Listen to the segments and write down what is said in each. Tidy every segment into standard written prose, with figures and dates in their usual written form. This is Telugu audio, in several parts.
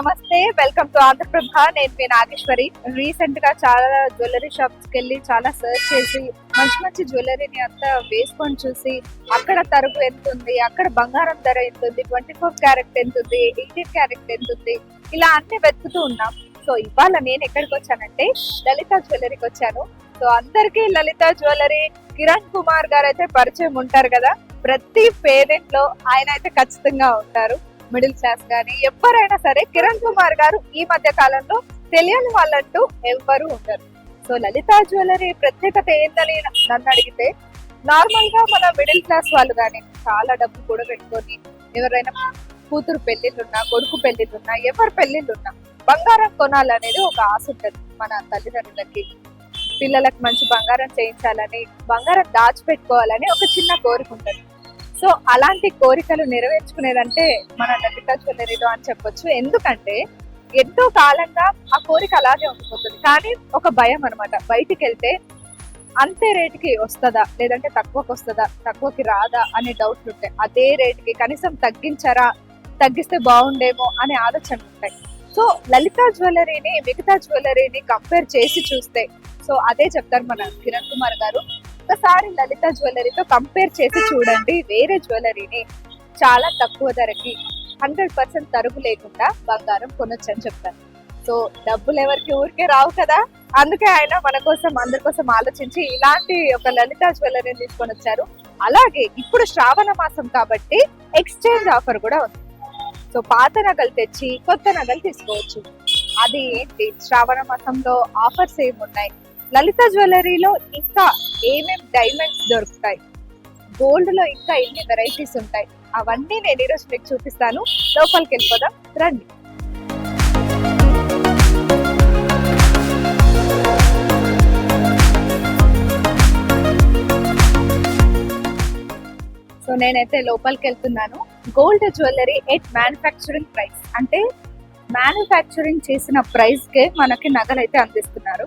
నమస్తే, వెల్కమ్ టు ఆంధ్రప్రభ. నేను మీ నాగేశ్వరి. రీసెంట్ గా చాలా జ్యువెలరీ షాప్స్ కి వెళ్ళి చాలా సర్చ్ చేసి మంచి మంచి జ్యువెలరీని అంతా వేసుకొని చూసి అక్కడ తరుగు ఎంత ఉంది, అక్కడ బంగారం ధర ఎంత ఉంది, 24 క్యారెట్ ఎంత ఉంది, 18 క్యారెట్ ఎంత ఉంది, ఇలా అన్ని వెతుకుతూ ఉన్నాం. సో ఇవాళ నేను ఎక్కడికి వచ్చానంటే లలిత జ్యువెలరీకి వచ్చాను. సో అందరికీ లలిత జ్యువెలరీ కిరణ్ కుమార్ గారు అయితే పరిచయం ఉంటారు కదా. ప్రతి పేరెంట్ లో ఆయన అయితే ఖచ్చితంగా ఉంటారు. మిడిల్ క్లాస్ గానీ ఎవరైనా సరే కిరణ్ కుమార్ గారు ఈ మధ్య కాలంలో తెలియని వాళ్ళంటూ ఎవ్వరు ఉంటారు. సో లలిత జ్యువెలరీ ప్రత్యేకత ఏంటని నన్ను అడిగితే, నార్మల్ గా మన మిడిల్ క్లాస్ వాళ్ళు కానీ చాలా డబ్బు కూడా పెట్టుకొని ఎవరైనా కూతురు పెళ్లిళ్ళున్నా, కొడుకు పెళ్లిళ్ళున్నా, ఎవరి పెళ్లిళ్ళున్నా బంగారం కొనాలనేది ఒక ఆశ ఉంటుంది మన తల్లిదండ్రులకి. పిల్లలకు మంచి బంగారం చేయించాలని, బంగారం దాచిపెట్టుకోవాలని ఒక చిన్న కోరిక ఉంటుంది. సో అలాంటి కోరికలు నెరవేర్చుకునేదంటే మన లలిత జ్యువెలరీలో అని చెప్పొచ్చు. ఎందుకంటే ఎంతో కాలంగా ఆ కోరిక అలాగే ఉండిపోతుంది. కానీ ఒక భయం అనమాట, బయటికి వెళ్తే అంతే రేటుకి వస్తుందా, లేదంటే తక్కువకి వస్తుందా, తక్కువకి రాదా అనే డౌట్లు ఉంటాయి. అదే రేటుకి కనీసం తగ్గించరా, తగ్గిస్తే బాగుండేమో అనే ఆలోచనలు ఉంటాయి. సో లలిత జ్యువెలరీని మిగతా జ్యువెలరీని కంపేర్ చేసి చూస్తే, సో అదే చెప్తారు మన కిరణ్ కుమార్ గారు. ఒకసారి లలిత జ్యువెలరీతో కంపేర్ చేసి చూడండి. వేరే జ్యువెలరీని చాలా తక్కువ ధరకి 100% తరుగు లేకుండా బంగారం కొనొచ్చు అని చెప్తారు. సో డబ్బులు ఎవరికి ఊరికే రావు కదా, అందుకే ఆయన మన కోసం అందరి కోసం ఆలోచించి ఇలాంటి ఒక లలిత జ్యువెలరీని తీసుకొని వచ్చారు. అలాగే ఇప్పుడు శ్రావణ మాసం కాబట్టి ఎక్స్చేంజ్ ఆఫర్ కూడా ఉంది. సో పాత నగలు తెచ్చి కొత్త నగలు తీసుకోవచ్చు. అది ఏంటి, శ్రావణ మాసంలో ఆఫర్స్ ఏమున్నాయి, లలిత జ్యువెలరీలో ఇంకా ఏమేమి డైమండ్స్ దొరుకుతాయి, గోల్డ్ లో ఇంకా ఎన్ని వెరైటీస్ ఉంటాయి, అవన్నీ నేను ఈరోజు మీకు చూపిస్తాను. లోపలికి వెళ్ళిపోదాం రండి. సో నేనైతే లోపలికి వెళ్తున్నాను. Gold jewellery at manufacturing price, అంటే మ్యానుఫ్యాక్చరింగ్ చేసిన ప్రైస్ కే మనకి నగలు అయితే అందిస్తున్నారు.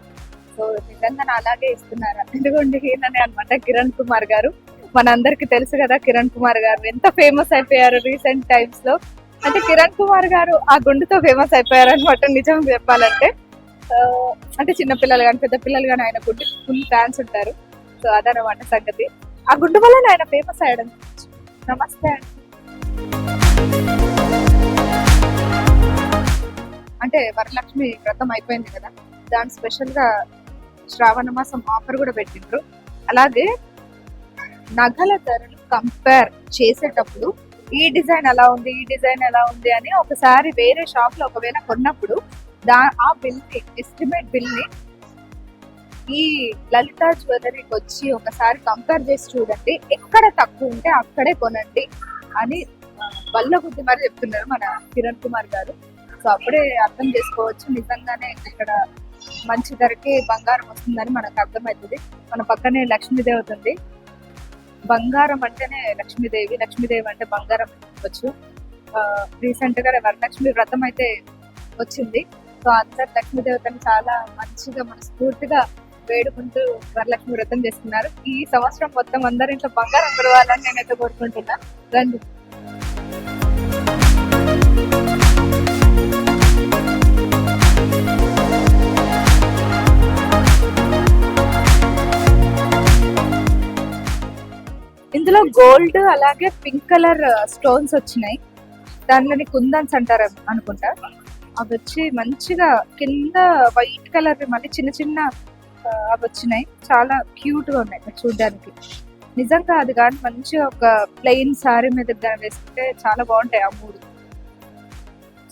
సో నిజంగా అలాగే ఇస్తున్నారు. ఎందుకంటే ఈయననే అనమాట కిరణ్ కుమార్ గారు. మనందరికి తెలుసు కదా కిరణ్ కుమార్ గారు ఎంత ఫేమస్ అయిపోయారు రీసెంట్ టైమ్స్ లో. అంటే కిరణ్ కుమార్ గారు ఆ గుండుతో ఫేమస్ అయిపోయారు అనమాట నిజం చెప్పాలంటే. అంటే చిన్నపిల్లలు కానీ పెద్ద పిల్లలు కానీ ఆయన గుండు ఫుల్ ఫ్యాన్స్ ఉంటారు. సో అదనమాట సంగతి. ఆ గుండు వల్ల ఆయన ఫేమస్ అయ్యడం. నమస్తే అండి. అంటే వరలక్ష్మి వ్రతం అయిపోయింది కదా, దాని స్పెషల్ గా శ్రావణ మాసం ఆఫర్ కూడా పెట్టిండ్రు. అలాగే నగల ధరలు కంపేర్ చేసేటప్పుడు ఈ డిజైన్ ఎలా ఉంది, ఈ డిజైన్ ఎలా ఉంది అని ఒకసారి వేరే షాప్ లో ఒకవేళ కొన్నప్పుడు ఆ బిల్ ని, ఎస్టిమేట్ బిల్ ని ఈ లలిత జ్యువెలరీకి వచ్చి ఒకసారి కంపేర్ చేసి చూడండి. ఎక్కడ తక్కువ ఉంటే అక్కడే కొనండి అని వల్ల కొద్ది మరి చెప్తున్నారు మన కిరణ్ కుమార్ గారు. సో అప్పుడే అర్థం చేసుకోవచ్చు నిజంగానే ఇక్కడ మంచి ధరకి బంగారం వస్తుందని మనకు అర్థమవుతుంది. మన పక్కనే లక్ష్మీదేవి ఉంది. బంగారం అంటేనే లక్ష్మీదేవి, లక్ష్మీదేవి అంటే బంగారం చెప్పొచ్చు. రీసెంట్ గా వరలక్ష్మి వ్రతం అయితే వచ్చింది. సో అందరు లక్ష్మీదేవతని చాలా మంచిగా మనస్ఫూర్తిగా వేడుకుంటూ వరలక్ష్మి వ్రతం చేస్తున్నారు. ఈ సంవత్సరం మొత్తం అందరి ఇంట్లో బంగారం పెరగాలని నేనైతే కోరుకుంటున్నా. రండి. ఇందులో గోల్డ్ అలాగే పింక్ కలర్ స్టోన్స్ వచ్చినాయి. దానిలోని కుందన్స్ అంటారు అనుకుంటా. అవి వచ్చి మంచిగా కింద వైట్ కలర్ మళ్ళీ చిన్న చిన్న అవి వచ్చినాయి. చాలా క్యూట్ గా ఉన్నాయి చూడడానికి. నిజంగా అది కానీ మంచిగా ఒక ప్లెయిన్ సారీ మీద వేసుకుంటే చాలా బాగుంటాయి ఆ మూడు.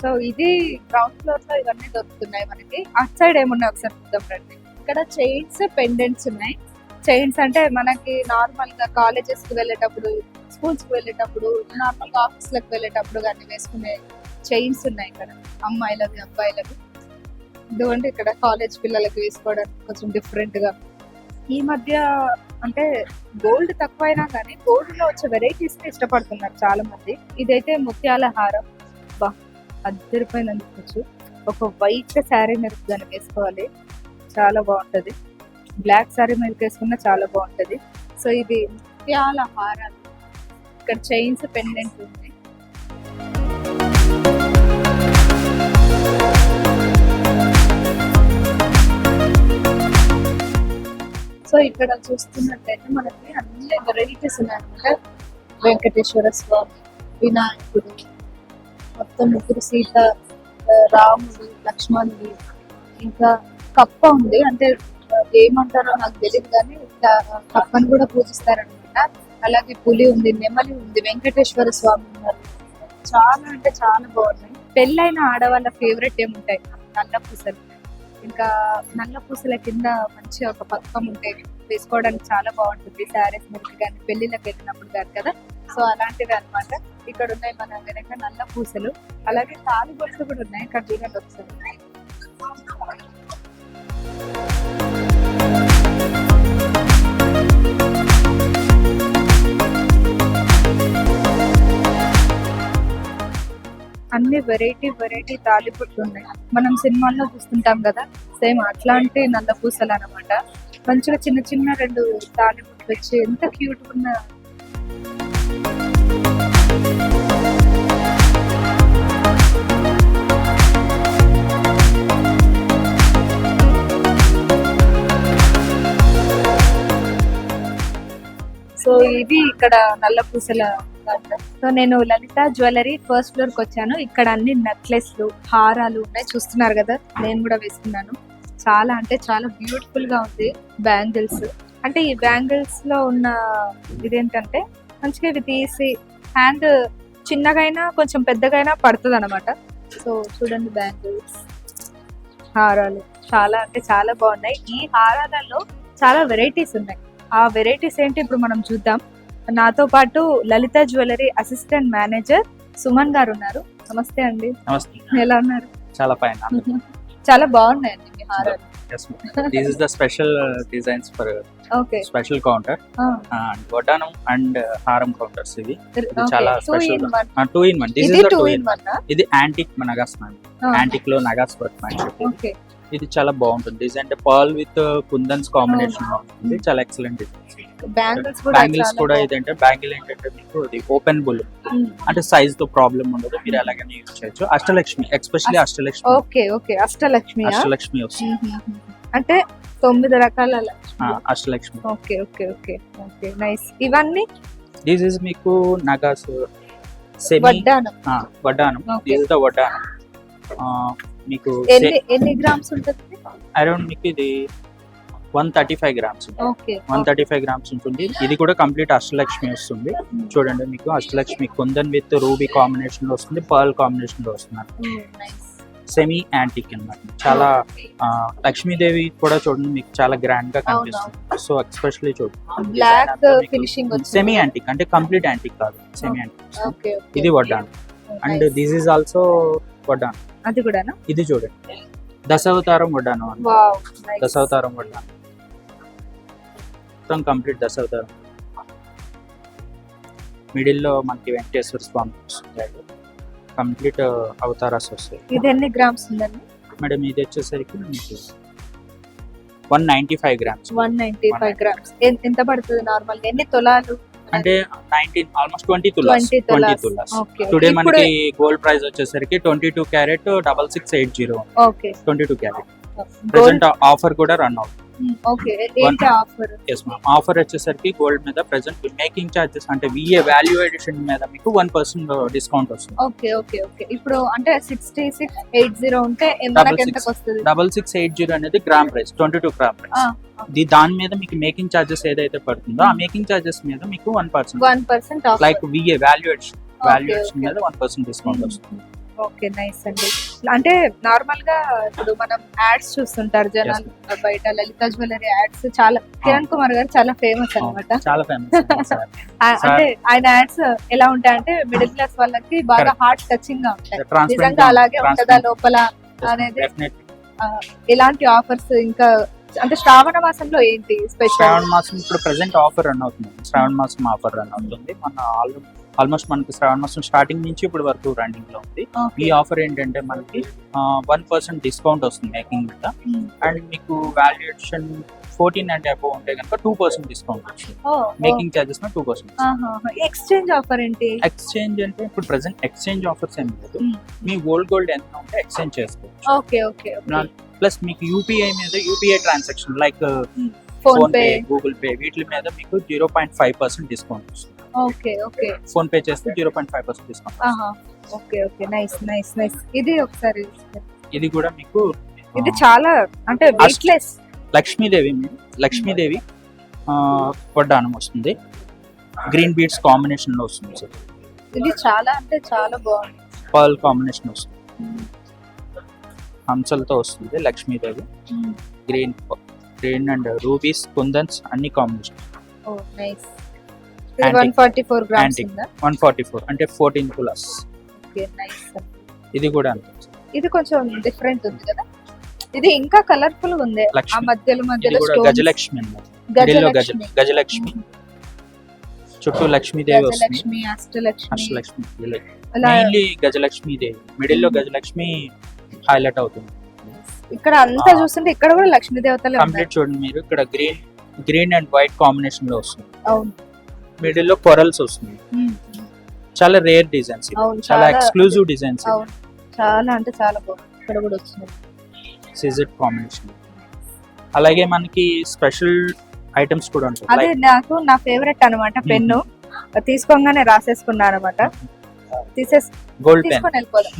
సో ఇది గ్రౌండ్ ఫ్లోర్ లో ఇవన్నీ దొరుకుతున్నాయి మనకి. అటు సైడ్ ఏమున్నాయి ఒకసారి చూద్దాం రండి. ఇక్కడ చైన్స్, పెండెంట్స్ ఉన్నాయి. చైన్స్ అంటే మనకి నార్మల్ గా కాలేజెస్ కి వెళ్ళేటప్పుడు, స్కూల్స్ కి వెళ్ళేటప్పుడు, నార్మల్ గా ఆఫీస్ లకు వెళ్ళేటప్పుడు కానీ వేసుకునే చైన్స్ ఉన్నాయి ఇక్కడ అమ్మాయిలకి, అబ్బాయిలకి. ఎందుకంటే ఇక్కడ కాలేజ్ పిల్లలకి వేసుకోవడానికి కొంచెం డిఫరెంట్ గా. ఈ మధ్య అంటే గోల్డ్ తక్కువైనా కానీ గోల్డ్ లో వచ్చే వెరైటీస్ ని ఇష్టపడుతున్నారు చాలా మంది. ఇదైతే ముత్యాల హారం. బా అద్దరిపోయింది అనుకోవచ్చు. ఒక వైట్ శారీ మీద దాన్ని వేసుకోవాలి, చాలా బాగుంటది. బ్లాక్ సారీ మీద వేసుకున్నా చాలా బాగుంటది. సో ఇది ముత్యాల హారాలు. ఇక్కడ చైన్స్, పెండెంట్ ఉంది. సో ఇక్కడ చూస్తున్నట్లయితే మనకి అన్ని వెరైటీస్ ఉన్నాయన్నమాట. వెంకటేశ్వర స్వామి, వినాయకుడు, మొత్తం ముగ్గురు సీత, రాముడు, లక్ష్మణుడు, ఇంకా కప్ప ఉంది. అంటే ఏమంటారో నాకు తెలియదు కానీ కప్పని కూడా పూజిస్తారనమాట. అలాగే పులి ఉంది, నెమలి ఉంది, వెంకటేశ్వర స్వామి ఉన్నారు. చాలా అంటే చాలా బాగున్నాయి. పెళ్ళైన ఆడవాళ్ళ ఫేవరెట్ ఏముంటాయి, నల్ల పూసలు. ఇంకా నల్ల పూసల కింద మంచిగా ఒక పథకం ఉంటే వేసుకోవడానికి చాలా బాగుంటుంది. శారీస్ మీద కానీ పెళ్లిళ్ళకి వెళ్ళినప్పుడు కాదు కదా. సో అలాంటివి అన్నమాట. ఇక్కడ ఉన్నాయి మన వెనక నల్ల పూసలు. అలాగే తాళి బొట్లు కూడా ఉన్నాయి. ఇక్కడ చూడండి ఒకసారి. అన్ని వెరైటీ తాలిబొట్లు ఉన్నాయి. మనం సినిమాల్లో చూస్తుంటాం కదా, సేమ్ అట్లాంటి నల్ల పూసలు అన్నమాట. మంచిగా చిన్న చిన్న 2 తాలిబొట్లు వచ్చి ఎంత క్యూట్ ఉన్న. సో ఇది ఇక్కడ నల్ల పూసల. సో నేను లలిత జ్యువెలరీ ఫస్ట్ ఫ్లోర్ కి వచ్చాను. ఇక్కడ అన్ని నెక్లెస్లు, హారాలు ఉన్నాయి, చూస్తున్నారు కదా. నేను కూడా వేసుకున్నాను. చాలా అంటే చాలా బ్యూటిఫుల్ గా ఉంది. బ్యాంగిల్స్ అంటే ఈ బ్యాంగిల్స్ లో ఉన్న ఇదేంటంటే మంచిగా ఇవి తీసి హ్యాండ్ చిన్నగైనా కొంచెం పెద్దగైనా పడుతుంది అనమాట. సో చూడండి, బ్యాంగిల్స్, హారాలు చాలా అంటే చాలా బాగున్నాయి. ఈ హారాలలో చాలా వెరైటీస్ ఉన్నాయి. ఆ వెరైటీస్ ఏంటి ఇప్పుడు మనం చూద్దాం. నాతో పాటు లలిత జ్యువెలరీ అసిస్టెంట్ మేనేజర్ సుమన్ గారు ఉన్నారు. నమస్తే అండి. నమస్తే. ఎలా ఉన్నారు? చాలా ఫైన్. చాలా బాగున్నాయండి మీ హారాలు. This is the special designs for okay. special counter and వడ్డానం and హారం కౌంటర్స్. ఇది చాలా special. 2 in 1. This is the 2 in 1. ఇది యాంటిక్ నగాస్ మ్యామ్. యాంటిక్ లో నగాస్ వర్క్ మ్యాన్షిప్. ఓకే. ఇది చాలా బాగుంటుంది. డిజైన్ అంటే పర్ల్ విత్ కుందన్స్ కాంబినేషన్ ఉంటుంది. చాలా ఎక్సలెంట్ డిజైన్. బ్యాంగిల్స్ కూడా ఇదంటే బ్యాంగిల్ ఏంటంటే మీకు ఇది ఓపెన్ బుల్ అంటే సైజ్ తో ప్రాబ్లం ఉండదు. మీరు ఎలాగైనా యూజ్ చేయొచ్చు. Ashtalakshmi, especially Ashtalakshmi. Okay okay. Ashtalakshmi వస్తుంది. అంటే 9 రకాల Ashtalakshmi. Okay okay okay okay. Nice. ఇవన్నీ దిస్ ఇస్ మీకు నగాస్ సెమీ వడ్డానం. దిస్ ఇస్ ద వడ్డానం. మీకు ఎన్ని గ్రామ్స్ ఉంటుంది? అరౌండ్ మీకు ఇది 135 గ్రామ్స్. 135 గ్రామ్స్ ఉంటుంది. ఇది కూడా కంప్లీట్ అష్టలక్ష్మి వస్తుంది. చూడండి, మీకు Ashtalakshmi kundan with ruby combination లో వస్తుంది, పర్ల్ కాంబినేషన్ లో వస్తుంది. సెమీ యాంటిక్ అన్నమాట. చాలా లక్ష్మీదేవి కూడా చూడండి, మీకు చాలా గ్రాండ్ గా కనిపిస్తుంది. సో ఎక్స్పెషల్లీ చూడండి, బ్లాక్ ఫినిషింగ్ సెమీ యాంటిక్ అంటే కంప్లీట్ యాంటిక్ కాదు, సెమీ యాంటిక్. ఇది వడ్డానం. అండ్ దిస్ ఈజ్ ఆల్సో వడ్డానం. అది కూడానా? ఇది చూడండి, దశావతారం వడ్డానం. దశావతారం వడ్డానం మొత్తం కంప్లీట్ దశావతారం. మిడిల్ లో మనకి వెంకటేశ్వర స్వామి వస్తుంది. కంప్లీట్ అవతారాస్ వస్తాయి. ఇది ఎన్ని గ్రామ్స్ ఉందండి మేడం? ఇది వచ్చేసరికి మీకు 195 గ్రామ్స్. 195 గ్రామ్స్. ఎంత పడుతుంది నార్మల్? ఎన్ని తులాలు అంటే 19 ఆల్మోస్ట్ 20 తులాస్. టుడే మనకి గోల్డ్ ప్రైస్ వచ్చేసరికి 22 carrot 6680. Okay. 22 carrot. Present offer కూడా రన్ అవుతుంది. ఓకే. ఏంటి ఆఫర్? yes ma'am. ఆఫర్ వచ్చేసరికి గోల్డ్ మీద ప్రెసెంట్ మేకింగ్ చార్జెస్ అంటే VA వాల్యూ అడిషన్ మీద మీకు 1% డిస్కౌంట్ వస్తుంది. Okay okay okay. ఇప్పుడు అంటే 6680 ఉంటే ఎంతకి వస్తుంది? 6680 అనేది గ్రామ్ ప్రైస్, 22 గ్రామ్ ప్రైస్. దాని మీద మీకు మేకింగ్ చార్జెస్ ఏదైతే పడుతుందో ఆ మేకింగ్ చార్జెస్ మీద మీకు 1% లైక్ VA వాల్యూ అడిషన్ మీద 1% డిస్కౌంట్ వస్తుంది. ఓకే. నైస్ అండి. అంటే నార్మల్ గా ఇప్పుడు మనం యాడ్స్ చూస్తుంటారు జనాలు బయట, లలిత జ్యువెలరీ యాడ్స్ చాలా. కిరణ్ కుమార్ గారు చాలా ఫేమస్ అన్నమాట. చాలా ఫేమస్. అంటే ఆయన యాడ్స్ ఎలా ఉంటాయంటే మిడిల్ క్లాస్ వాళ్ళకి బాగా హార్ట్ టచింగ్ గా ఉంటాయి. నిజంగా అలాగే ఉంటుందా లోపల అనేది? ఇలాంటి ఆఫర్స్ ఇంకా అంటే శ్రావణ మాసంలో ఏంటి స్పెషల్? శ్రావణ మాసం ఇప్పుడు ప్రెసెంట్ ఆఫర్ రన్ అవుతుంది. శ్రావణ మాసం ఆఫర్ రన్ అవుతుంది. మన ఆల్మోస్ట్ మనకి శ్రావణ మాసం స్టార్టింగ్ నుంచి ఇప్పుడు వరకు రన్నింగ్ లో ఉంది. ఈ ఆఫర్ ఏంటంటే మనకి 1% డిస్కౌంట్ వస్తుంది మేకింగ్ మీద. అండ్ మీకు వాల్యుయేషన్ 14 అండ్ అబౌవ్ ఉంటే కనుక 2% డిస్కౌంట్ వస్తుంది. మేకింగ్ చార్జెస్ మీద 2%. ఎక్స్చేంజ్ ఆఫర్ ఏంటి? ఎక్స్చేంజ్ అంటే ఇప్పుడు ప్రెసెంట్ ఎక్స్చేంజ్ ఆఫర్స్ ఏం లేదు. మీ గోల్డ్ ఎంత ఉంటే ఎక్స్చేంజ్ చేసుకోవచ్చు. Okay okay. ప్లస్ మీకు యూపీఐ మీద UPI transaction like phone pay. Pay, Google pay వీటి మీద మీకు 0.5% డిస్కౌంట్ వస్తుంది. Okay okay. ఫోన్ పే చేస్తే 0.5% డిస్కౌంట్. ఆహా. Okay okay. Nice nice nice. ఇది ఒకసారి ఇది కూడా మీకు ఇది చాలా అంటే వెయిట్లెస్. లక్ష్మీదేవి వడ్డానం వస్తుంది. గ్రీన్ బీడ్స్ కాంబినేషన్ లో వస్తుంది సార్. ఇది చాలా అంటే చాలా బాగుంది. పర్ల్ కాంబినేషన్ వస్తుంది. హంసలతో వస్తుంది లక్ష్మీదేవి. గ్రీన్ అండ్ రూబీస్, కుందన్స్ అన్ని కాంబినేషన్. ఓ నైస్. ఇది 144 గ్రామ్స్ ఉందా? 144 అంటే 14 తులాస్. Okay nice. ఇది కూడా అంతే. ఇది కొంచెం డిఫరెంట్ ఉంది కదా. ఇది ఇంకా కలర్ఫుల్ ఉంది. ఆ లక్ష్మి. మధ్యలో ఇది మధ్యలో కూడా stones. గజలక్ష్మి అన్నమాట. మిడిల్లో గజలక్ష్మి. గజలక్ష్మి చుట్టూ లక్ష్మీదేవి వస్తుంది. గజలక్ష్మి, అష్టలక్ష్మి అష్టలక్ష్మి అలా మెయిన్లీ గజలక్ష్మి దేవి మిడిల్ లో గజలక్ష్మి హైలైట్ అవుతుంది. ఇక్కడ అంతా చూస్తుంటే ఇక్కడ కూడా లక్ష్మీ దేవతలే ఉన్నారు. కంప్లీట్ చూడండి మీరు ఇక్కడ గ్రీన్ అండ్ వైట్ కాంబినేషన్ లో వస్తుంది. అవును. మిడిల్ లో కొరల్స్ వస్తుంది. చాలా రేర్ డిజైన్స్, అవును, చాలా ఎక్స్క్లూజివ్ డిజైన్స్. అవును చాలా అంటే చాలా బాగుంది. ఇక్కడ కూడా వచ్చింది సిజెడ్ కాంబినేషన్. అలాగే మనకి స్పెషల్ ఐటమ్స్ కూడా ఉంటాయి. అదే నాకు నా ఫేవరెట్ అన్నమాట. పెన్ను తీసుకోగానే రాసేసుకున్నా అనమాట. Gold pen. తీసుకొని వెళ్ళిపోదాం.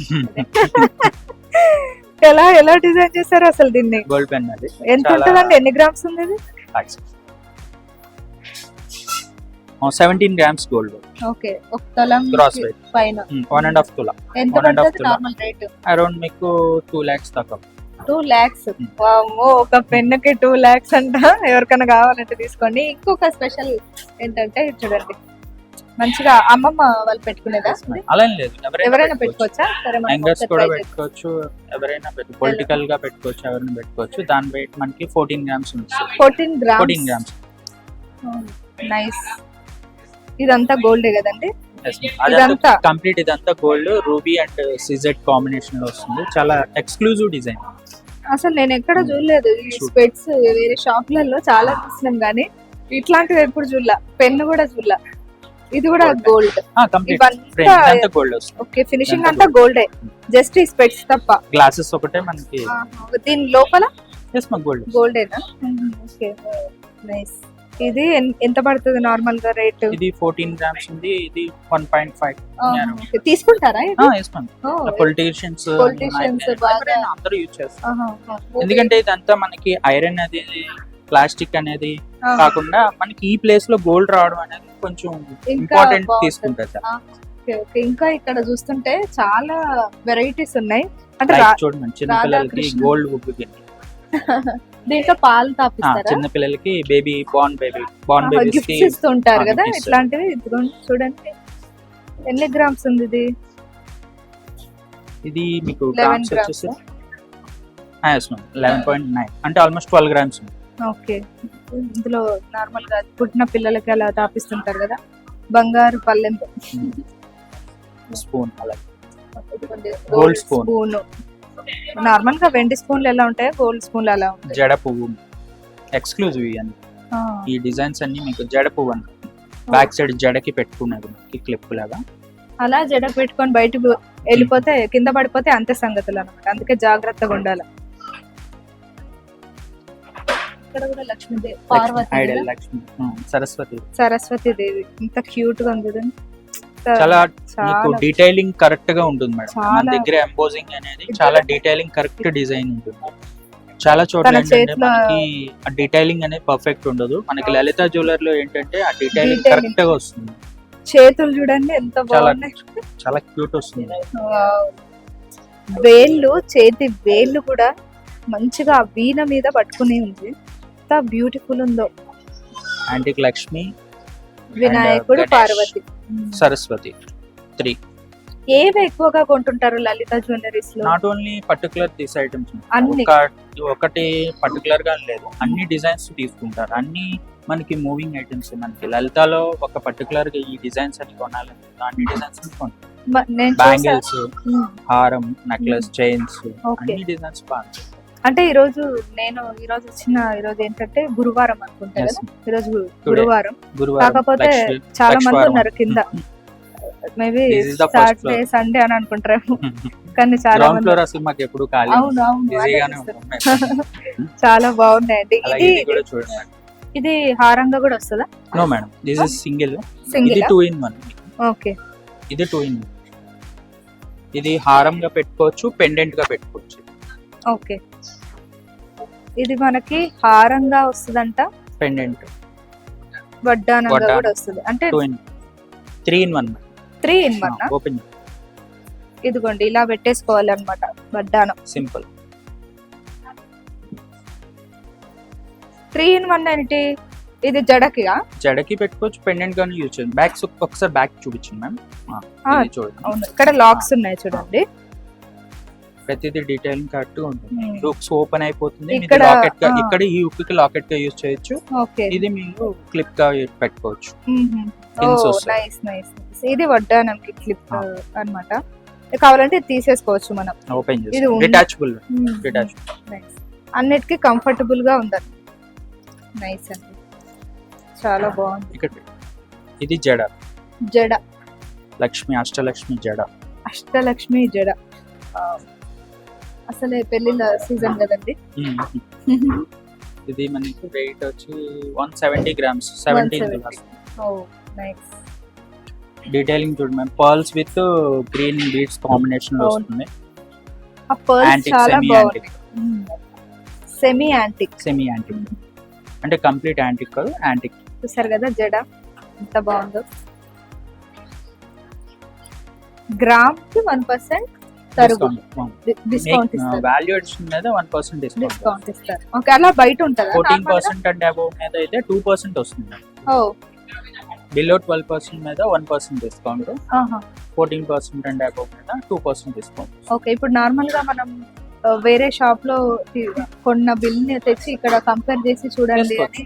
ఎలా ఎలా డిజైన్ చేశారు అసలు దీన్ని? గోల్డ్ పెన్ అది ఎంత ఉంటుందండి? ఎన్ని గ్రామ్స్ ఉంది ఇది? 17 గ్రామ్స్ గోల్డ్. ఓకే. ఒక తులం Gross weight. పైన 1.5 తులా. ఎంత 1.5 పడుతుంది తులా. Normal rate? అరౌండ్ మీకు 2 lakhs దాకా. 2 lakhs. వామ్మో, ఒక పెన్నుకి 2 lakhs అంట. ఎవరికైనా కావాలంటే తీసుకోండి. ఇంకొక స్పెషల్ ఏంటంటే ఇది చూడండి, మంచిగా అమ్మమ్మ వాళ్ళు పెట్టుకునేదా? అలా ఏం లేదు, ఎవరైనా పెట్టుకోవచ్చా? సరే మనం యంగర్స్ ఒకసారి కూడా try చేద్దాం. పెట్టుకోవచ్చు, ఎవరైనా పొలిటికల్ గా పెట్టుకోవచ్చు, ఎవరైనా పెట్టుకోవచ్చు. దాని వెయిట్ మనకి 14 గ్రామ్స్ ఉంది. 14 grams. 14 గ్రామ్స్. నైస్. ఇదంతా గోల్డే కదండి? అదంతా ఇదంతా కంప్లీట్, ఇదంతా gold ruby and CZ combination లో వస్తుంది. చాలా ఎక్స్క్లూజివ్ డిజైన్. అసలు నేను ఎక్కడ చూడలేదు ఈ స్పెట్స్. వేరే షాప్లలో చాలా చూసినాం కానీ ఇట్లాంటివి ఎప్పుడు చూడలా. పెన్ను కూడా చూడలా. ఇది కూడా గోల్డ్. కంప్లీట్ ఇవంతా అంతా గోల్డ్ వస్తుంది. ఓకే. ఫినిషింగ్ అంతా గోల్డే, జస్ట్ ఈ స్పెట్స్ తప్ప. గ్లాసెస్ ఒకటే మనకి దీని లోపల గోల్డ్. గోల్డేనా? Okay nice. ఇది ఎంత పడుతుంది నార్మల్ గా రేట్? ఇది 14 గ్రామ్స్ ఉంది. ఇది 1.5. తీసుకుంటారా? పొలిటీషియన్స్ బాగా అందరూ యూజ్ చేస్తారు. ఎందుకంటే ఇదంతా మనకి ఐరన్ అనేది, ప్లాస్టిక్ అనేది కాకుండా మనకి ఈ ప్లేస్ లో గోల్డ్ రావడం అనేది కొంచెం ఇంపార్టెంట్ తీసుకుంటారు. ఇంకా ఇక్కడ చూస్తుంటే చాలా వెరైటీస్ ఉన్నాయి. అంటే చూడండి, చిన్న పిల్లలకి గోల్డ్ ఉబ్బు దీంట్లో పాలు తాపిస్తారా? చిన్న పిల్లలకి బేబీ బార్న్ బేబీస్ గిఫ్ట్స్ ఇస్తుంటారు కదా ఇట్లాంటివి. ఇదిగోండి చూడండి, ఎన్ని గ్రామ్స్ ఉంది ఇది? ఇది మీకు గ్రామ్స్ వచ్చేసి 11.9 అంటే ఆల్మోస్ట్ 12 గ్రామ్స్ ఉంది. ఓకే. ఇందులో నార్మల్ గా పుట్టిన పిల్లలకి అలా తాపిస్తుంటారు కదా, బంగారు పళ్ళెం స్పూన్, అలాగే గోల్డ్ స్పూన్. నార్మల్ గా వెండి స్పూన్లు ఎలా ఉంటాయో గోల్డ్ స్పూన్లు అలా ఉంటాయి. జడ పువ్వు ఎక్స్క్లూజివ్ అని ఈ డిజైన్స్ అన్ని మీకు జడ పువ్వు అని బ్యాక్ సైడ్ జడకి పెట్టుకునేది క్లిప్ లాగా. అలా జడ పెట్టుకొని బయటకు వెళ్ళిపోతే కింద పడిపోతే అంతే సంగతులు అన్నమాట. అందుకే జాగ్రత్తగా ఉండాలి. ఇక్కడ కూడా లక్ష్మీదేవి, పార్వతి, సరస్వతి దేవి ఎంత క్యూట్ గా ఉంది. చాలా డీటైలింగ్ కరెక్ట్ గా ఉంటుంది మేడం. మన దగ్గర ఎంబోజింగ్ అనేది చాలా డీటైలింగ్ కరెక్ట్ డిజైన్ ఉంటుంది. చాలా చోట్ల ఏంటంటే మనకి ఆ డీటైలింగ్ అనేది పర్ఫెక్ట్ ఉండదు. మనకి లలిత జ్యువెలర్ లో ఏంటంటే ఆ డీటైలింగ్ కరెక్ట్ గా వస్తుంది. చేతులు చూడండి ఎంత బాగున్నాయి, చాలా క్యూట్ వస్తుంది. వేళ్ళు, చేతి వేళ్ళు కూడా మంచిగా ఆ వీణ మీద పట్టుకుని ఉంది. ఎంత బ్యూటిఫుల్ ఉందో. యాంటిక్ లక్ష్మి, వినాయకుడు, పార్వతి, సరస్వతి 3. ఏవి ఎక్కువగా కొంటుంటారు లలిత జ్యువెలరీస్ లో? Not only particular these items, అన్ని ఒకటి పర్టికులర్ గా లేదు, అన్ని డిజైన్స్ తీసుకుంటారు. అన్ని మనకి మూవింగ్ ఐటమ్స్. మనకి లలితలో ఒక పర్టికులర్ గా ఈ డిజైన్స్ అని కొనాలి, అన్ని డిజైన్స్ కొంటారు. బ్యాంగిల్స్, హారం, నెక్లెస్, చైన్స్, అన్ని డిజైన్స్ బాగుంటాయి. అంటే ఈ రోజు ఏంటంటే గురువారం అనుకుంటా కదా. ఈరోజు గురువారం కాకపోతే చాలా మంది ఉన్నారు కింద. మేబీ సాటర్డే సండే అని అనుకుంటారు కానీ చాలా మంది. అసలు మాకు ఎప్పుడు ఖాళీ. అవును చాలా బాగున్నాయండి. ఇది హారంగా కూడా వస్తుందా? No madam, this is single. Single ఇది 2-in-1. ఓకే. ఇది 2-in-1. ఇది హారంగా పెట్టుకోవచ్చు, పెండెంట్ గా పెట్టుకోవచ్చు. ఓకే, ఇది మనకి హారంగా వస్తుందంట, పెండెంట్ వడ్డానంగా వడ్డానం. కూడా వస్తుంది. అంటే 3-in-1. 3-in-1 ఓపెన్ ఇదిగోండి ఇలా పెట్టేసుకోవాలన్నమాట వడ్డానం. సింపుల్. 3-in-1 ఏంటి? ఇది జడకిగా? జడకి పెట్టుకోవచ్చు, పెండెంట్ గానీ యూజ్ చేయండి. బ్యాక్ ఒకసారి బ్యాక్ చూపించండి మ్యామ్. చూడండి, అవును, ఇక్కడ లాక్స్ ఉన్నాయి చూడండి. ప్రతిదీ డీటెయిలింగ్ కరెక్ట్ గా ఉంటుంది. హుక్స్ ఓపెన్ అయిపోతుంది. ఇక్కడ, ఇక్కడ ఈ హుక్ కి లాకెట్ గా యూజ్ చేయొచ్చు. ఓకే, ఇది మీరు క్లిప్ గా పెట్టుకోవచ్చు. Nice nice nice. ఇది వడ్డానంకి క్లిప్ అన్నమాట. కావాలంటే ఇది తీసేసుకోవచ్చు మనం. ఓపెన్ ఇది చేసి ఉంది. డిటాచబుల్. నైస్, అన్నిటికీ కంఫర్టబుల్ గా ఉండాలి. నైస్ అండి, చాలా బాగుంది. ఇక్కడ ఇది జడ, జడ లక్ష్మి, అష్టలక్ష్మి జడ. అష్టలక్ష్మి జడ. అసలే పెళ్లిళ్ళ సీజన్ కదండి. ఇది మనకి వెయిట్ వచ్చి 170 grams, 17 grams. ఓ నైస్. డీటెయిలింగ్ చూడండి ma'am. Pearls with green beads combination లో వస్తుంది. ఆ పర్ల్స్ యాంటిక్, చాలా సెమీ బాగుంది. Antique. Semi antique. Semi antique అంటే కంప్లీట్ యాంటిక్ కాదు, యాంటిక్. చూసారు కదా జడ ఎంత బాగుందో. గ్రామ్ కి 1% తరుగు డిస్కౌంట్ ఇస్తారు. వాల్యూ అడిషన్ మీద 1% డిస్కౌంట్ ఇస్తారు. ఓకే, అలా బయట ఉంటుందా? 14% అండ్ అబౌవ్ మీద అయితే 2% వస్తుంది. ఓ, బిలో 12% మీద 1% డిస్కౌంట్, ఆహా. 14% అండ్ అబౌవ్ మీద 2% డిస్కౌంట్. ఓకే, ఇప్పుడు నార్మల్ గా మనం వేరే షాప్ లో కొన్న బిల్ ని తెచ్చి ఇక్కడ కంపేర్ చేసి చూడండి అని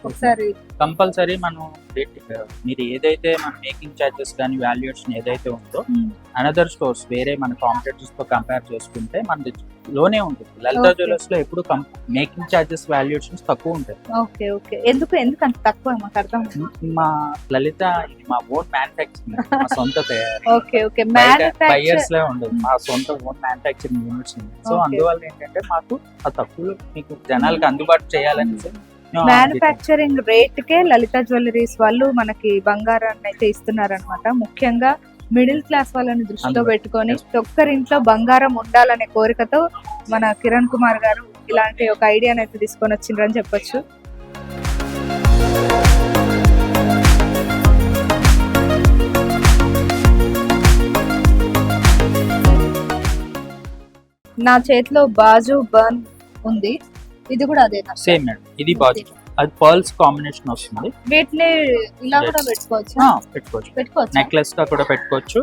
ఒకసారి. కంపల్సరీ మనం మీరు ఏదైతే మన మేకింగ్ చార్జెస్ కానీ వాల్యుయేషన్ ఏదైతే ఉందో అనదర్ స్టోర్స్ వేరే మన కాంపిటేటర్స్ తో కంపేర్ చేసుకుంటే మన లోనే ఉంటుంది. లలిత జ్యువెలర్స్ లో ఎప్పుడు మేకింగ్ చార్జెస్ వాల్యుయేషన్స్ తక్కువ ఉంటాయి. ఓకే ఓకే, ఎందుకు అంత తక్కువ? మాకు అర్థం. మా లలిత ఇది మా ఓన్ మ్యానుఫ్యాక్చరింగ్, మా సొంత తయారీ. ఓకే ఓకే, బయర్స్ లో ఉండదు, మా సొంత ఓన్ మ్యానుఫ్యాక్చరింగ్ యూనిట్స్ ఉంది. సో అందువల్ల ఏంటంటే మాకు ఆ తక్కువ మీకు జనాలకు అందుబాటు చేయాలని మ్యానుఫ్యాక్చరింగ్ రేట్ కే లలిత జ్యువెలరీస్ వాళ్ళు మనకి బంగారాన్ని అయితే ఇస్తున్నారనమాట. ముఖ్యంగా మిడిల్ క్లాస్ వాళ్ళని దృష్టిలో పెట్టుకొని ఒక్కరింట్లో బంగారం ఉండాలనే కోరికతో మన కిరణ్ కుమార్ గారు ఇలాంటి ఒక ఐడియాని అయితే తీసుకొని వచ్చిండ్రని చెప్పొచ్చు. నా చేతిలో బాజు బర్న్ ఉంది, ఇది కూడా అదేనా? సేమ్ మేడం, ఇది బాజు. అది పర్ల్స్ కాంబినేషన్ వస్తుంది. వీటిని ఇలా కూడా పెట్టుకోవచ్చు. పెట్టుకోవచ్చు, నెక్లెస్ గా కూడా పెట్టుకోవచ్చు,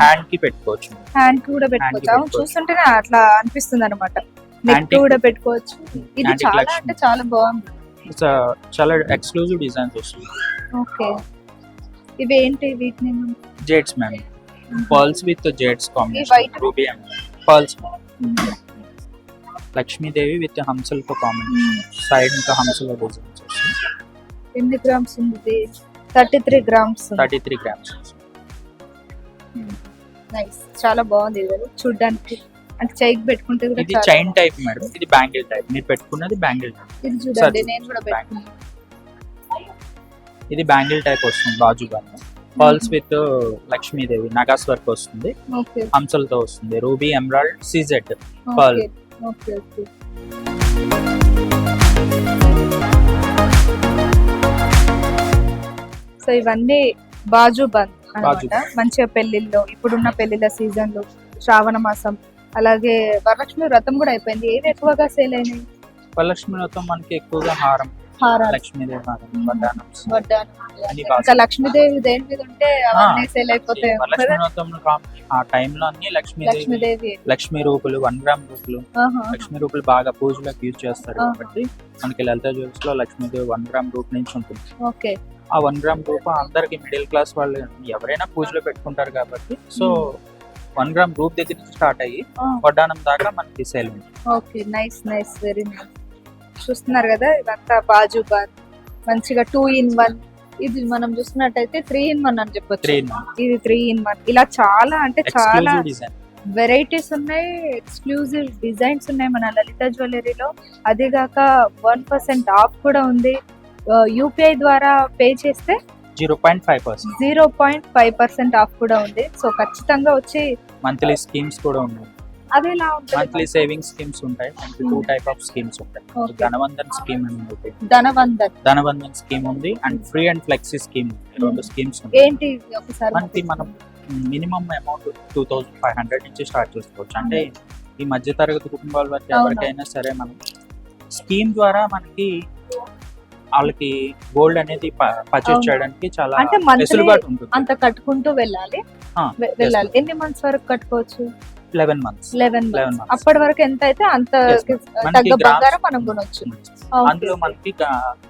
హ్యాండ్ కి పెట్టుకోవచ్చు. హ్యాండ్ కి కూడా పెట్టుకోవచ్చు. చూస్తుంటేనే అట్లా అనిపిస్తుంది అనమాట. నెక్ కూడా పెట్టుకోవచ్చు. ఇది చాలా అంటే చాలా బాగుంది. చాలా ఎక్స్క్లూజివ్ డిజైన్స్ వస్తుంది. ఓకే, ఇవి ఏంటి? వీటిని jades ma'am, pearls with jades combination. Ruby pearls. Lakshmidevi with హంసలతో కాంబినేషన్. సైడ్ ఇంకా హంసల డిజైన్స్ వస్తుంది. ఎన్ని గ్రామ్స్ ఉంది? 33 గ్రామ్స్. 33 grams. నైస్, చాలా బాగుంది ఇది చూడడానికి. అంటే చైక్ పెట్టుకుంటే కూడా ఇది చైన్ టైప్ మేడం, ఇది బ్యాంగిల్ టైప్. మీరు పెట్టుకున్నది బ్యాంగిల్ టైప్. ఇది చూడండి, నేను కూడా పెట్టుకున్నాను. ఇది బ్యాంగిల్ టైప్ వస్తుంది, బాజు బాగా. పర్ల్స్ విత్ లక్ష్మీదేవి నగాస్ వర్క్ వస్తుంది, హంసలతో వస్తుంది. Ruby, emerald, CZ pearl. Okay okay, so ఇవన్నీ బాజు బంద్ అన్నమాట. మంచిగా పెళ్లిళ్ళు, ఇప్పుడున్న పెళ్లిళ్ళ సీజన్ లో, శ్రావణ మాసం, అలాగే వరలక్ష్మి వ్రతం కూడా అయిపోయింది. ఏవి ఎక్కువగా సేల్ అయినాయి? వరలక్ష్మి వ్రతం మనకి ఎక్కువగా హారం, లక్ష్మీదేవి హారం, వడ్డానం. ఇంకా లక్ష్మీదేవి దేని మీద ఉంటే అవన్నీ సేల్ అయిపోతాయి. ఆ టైంలో అన్ని లక్ష్మీదేవి, లక్ష్మీ రూపులు, 1 gram రూపులు, లక్ష్మీ రూపులు బాగా పూజలకు యూజ్ చేస్తారు కాబట్టి మనకి లలిత జ్యువెలర్స్ లో లక్ష్మీదేవి 1 gram రూపు నుంచి ఉంటుంది. ఓకే, ఆ 1 gram రూప అందరికి మిడిల్ క్లాస్ వాళ్ళు ఎవరైనా పూజలో పెట్టుకుంటారు కాబట్టి సో 1 gram రూప్ దగ్గర నుంచి స్టార్ట్ అయ్యి వడ్డానం దాకా మనకి సేల్ ఉంది. Okay, nice nice, very nice. చూస్తున్నారు కదా, ఇదంతా బాజు బాన్, మంచిగా 2-in-1. ఇది మనం చూస్తున్నట్టయితే 3-in-1 అని చెప్పొచ్చు. ఇది 3-in-1. ఇలా చాలా అంటే చాలా వెరైటీస్ ఉన్నాయి, ఎక్స్క్లూజివ్ డిజైన్స్ ఉన్నాయి మన లలిత జ్యువెలరీలో. అదేగాక 1% ఆఫ్ కూడా ఉంది. యూపీఐ ద్వారా పే చేస్తే 0.5%. 0.5% ఆఫ్ కూడా ఉంది. సో ఖచ్చితంగా వచ్చి మంత్లీ స్కీమ్స్ కూడా ఉన్నాయి. అది ఎలా ఉంటుంది? మంత్లీ సేవింగ్ స్కీమ్స్ ఉంటాయి. టూ టైప్ ఆఫ్ స్కీమ్స్ ఉంటాయి. Okay. ధనవంతన్ స్కీమ్ అని ఉంది. ధనవంతన్ స్కీమ్ ఉంది and free and flexi scheme ఉంది. రెండు స్కీమ్స్ ఉంటాయి. ఏంటి ఒకసారి మనకి మనం మినిమం అమౌంట్ 2,500 నుంచి స్టార్ట్ చేసుకోవచ్చు. అంటే ఈ మధ్య తరగతి కుటుంబాల వరకు ఎవరికైనా సరే మనం స్కీమ్ ద్వారా మనకి వాళ్ళకి గోల్డ్ అనేది పర్చేస్ చేయడానికి చాలా అంటే monthly వెసులుబాటు ఉంటుంది. అంత కట్టుకుంటూ వెళ్ళాలి. వెళ్ళాలి. ఎన్ని మంత్స్ వరకు కట్టుకోవచ్చు? 11 months. 11 months. అప్పటి వరకు ఎంత అయితే అంత Yes, ma'am. తగ్గ మనకి బంగారం మనం కొనొచ్చు. అందులో మనకి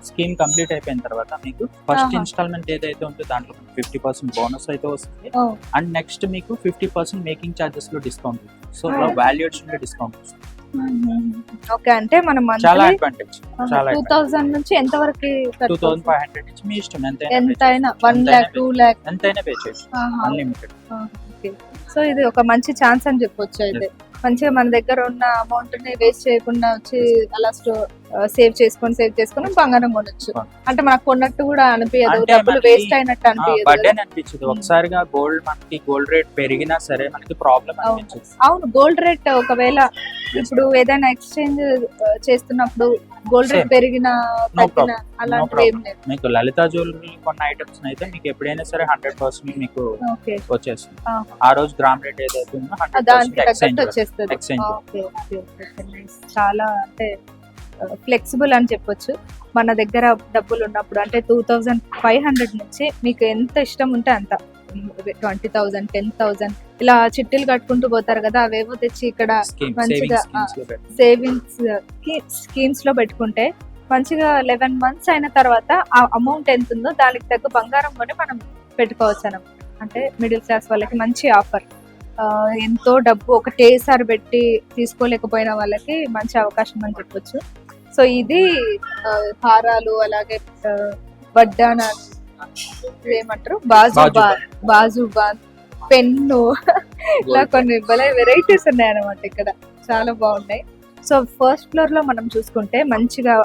స్కీమ్ కంప్లీట్ అయిపోయిన తర్వాత మీకు ఫస్ట్ ఆహా. ఇన్స్టాల్మెంట్ ఏదైతే ఉంటుందో దాంట్లో 50% బోనస్ అయితే వస్తుంది. Oh. అండ్ నెక్స్ట్ మీకు 50% మేకింగ్ చార్జెస్ లో డిస్కౌంట్ ఉంటుంది. So Ah. వాల్యుయేషన్ లో డిస్కౌంట్ వస్తుంది. ఓకే, అంటే మనం చాలా అడ్వాంటేజ్. చాలా 2000 నుంచి ఎంత వరకు 2,500 నుంచి మీ ఇష్టం ఎంతైనా 1 lakh 2 lakh ఎంతైనా పే చేయొచ్చు. అన్లిమిటెడ్. సో ఇది ఒక మంచి ఛాన్స్ అని చెప్పొచ్చు. అయితే మంచిగా మన దగ్గర ఉన్న అమౌంట్ ని వేస్ట్ చేయకుండా వచ్చి అలా సేవ్ చేసుకొని బంగారం కొనొచ్చు. అంటే మనకు కొన్నట్టు కూడా అనిపించదు, అంటే డబ్బులు మనకి వేస్ట్ అయినట్టు అనిపించదు. బర్డెన్ అనిపించదు. ఒకసారిగా గోల్డ్ రేట్ పెరిగినా సరే మనకి ప్రాబ్లం అనిపించదు. అవును, గోల్డ్ రేట్ ఒకవేళ ఇప్పుడు ఏదైనా ఎక్స్చేంజ్ చేస్తున్నప్పుడు గోల్డ్ రేట్ Same. పెరిగినా No తగ్గినా problem. అలాంటివి ఏం లేదు. మీకు లలిత జ్యువెలరీ కొన్న ఐటమ్స్ అయితే మీకు ఎప్పుడైనా సరే 100% మీకు ఓకే, వచ్చేస్తుంది. ఆ రోజు గ్రామ్ రేట్ ఏదైతే ఉందో దానికి 100% తగ్గట్టు వచ్చేస్తుంది. Exchange. Okay okay okay, nice. చాలా అంటే ఫ్లెక్సిబుల్ అని చెప్పొచ్చు. మన దగ్గర డబ్బులు ఉన్నప్పుడు అంటే 2,500 నుంచి మీకు ఎంత ఇష్టం ఉంటే అంత 20,000 10,000 ఇలా చిట్టీలు కట్టుకుంటూ పోతారు కదా, అవేవో తెచ్చి ఇక్కడ మంచిగా సేవింగ్స్ స్కీమ్స్ లో పెట్టుకుంటే మంచిగా 11 months అయిన తర్వాత ఆ అమౌంట్ ఎంత ఉందో దానికి తగ్గ బంగారం కొని మనం పెట్టుకోవచ్చు అన్నమాట. అంటే మిడిల్ క్లాస్ వాళ్ళకి మంచి ఆఫర్. ఎంతో డబ్బు ఒకటేసారి పెట్టి తీసుకోలేకపోయిన వాళ్ళకి మంచి అవకాశం అని చెప్పొచ్చు. సో ఇది హారాలు, అలాగే వడ్డానాలు, ఏమంటారు బాజుబాన్, పెన్ను, ఇలా కొన్ని భలే వెరైటీస్ ఉన్నాయి అన్నమాట. ఇక్కడ చాలా బాగున్నాయి. సో ఫస్ట్ ఫ్లోర్ లో మనం చూసుకుంటే మంచిగా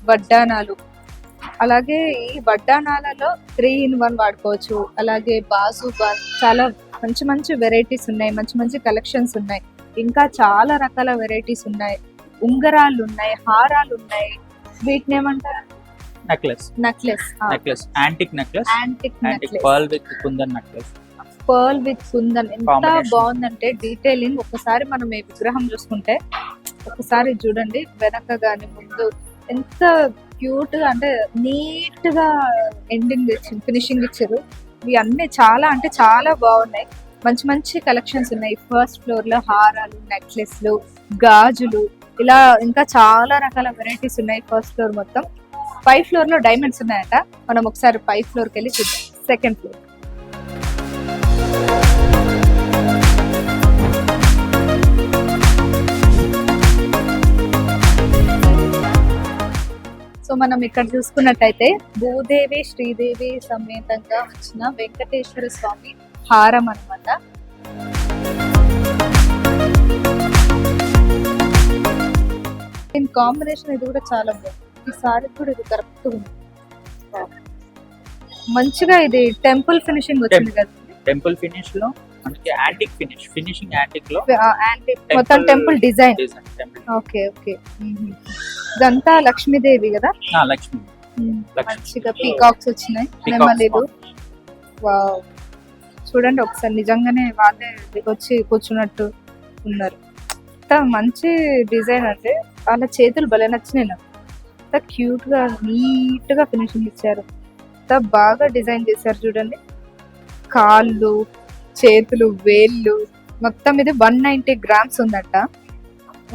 వడ్డానాలు, అలాగే ఈ వడ్డానాలలో 3-in-1 వాడుకోవచ్చు. అలాగే బాజుబాన్, చాలా మంచి మంచి వెరైటీస్ ఉన్నాయి, మంచి మంచి కలెక్షన్స్ ఉన్నాయి. ఇంకా చాలా రకాల వెరైటీస్ ఉన్నాయి. ఉంగరాలు ఉన్నాయి, హారాలు ఉన్నాయి. వీటిని ఏమంటారు? Necklace antique necklace pearl with kundan necklace. Pearl with kundan ఎంత Combination. బాగుందంటే డీటెయిలింగ్. ఒకసారి మనం ఈ విగ్రహం చూసుకుంటే ఒకసారి చూడండి, వెనక గాని ముందు ఎంత క్యూట్ గా అంటే నీట్ గా ఎండింగ్ ఇచ్చింది, ఫినిషింగ్ ఇచ్చారు. ఇవి అన్ని చాలా అంటే చాలా బాగున్నాయి. మంచి మంచి కలెక్షన్స్ ఉన్నాయి. ఫస్ట్ ఫ్లోర్ లో హారాలు, నెక్లెస్లు, గాజులు, ఇలా ఇంకా చాలా రకాల వెరైటీస్ ఉన్నాయి ఫస్ట్ ఫ్లోర్ మొత్తం. 5th floor లో డైమండ్స్ ఉన్నాయట. మనం ఒకసారి 5th floor కి వెళ్ళి చూద్దాం. 2nd floor. సో మనం ఇక్కడ చూసుకున్నట్టయితే భూదేవి శ్రీదేవి సమేతంగా వచ్చిన వెంకటేశ్వర స్వామి హారం అన్నమాట. దీని కాంబినేషన్ ఇది కూడా చాలా బాగుంది. ఈ సారీ కూడా ఇది కరెక్ట్ ఉంది. మంచిగా ఇది టెంపుల్ ఫినిషింగ్ వచ్చింది కదా. టెంపుల్ ఫినిష్ లో మనకి యాంటిక్ ఫినిషింగ్ యాంటిక్ లో యాంటిక్ మొత్తం టెంపుల్ డిజైన్. ఓకే ఓకే, ఇదంతా లక్ష్మీదేవి కదా. లక్ష్మి మంచిగా పీకాక్స్ వచ్చినాయి, నెమలీలు. వావ్, చూడండి ఒకసారి, నిజంగానే వాళ్ళే వచ్చి కూర్చున్నట్టు ఉన్నారు. ఎంత మంచి డిజైన్ అంటే వాళ్ళ చేతులు భలే నచ్చినాయి నాకు. ఎంత క్యూట్ గా నీట్ గా ఫినిషింగ్ ఇచ్చారు. ఎంత బాగా డిజైన్ చేశారు చూడండి. కాళ్ళు, చేతులు, వేళ్ళు, మొత్తం ఇది 190 grams ఉందట.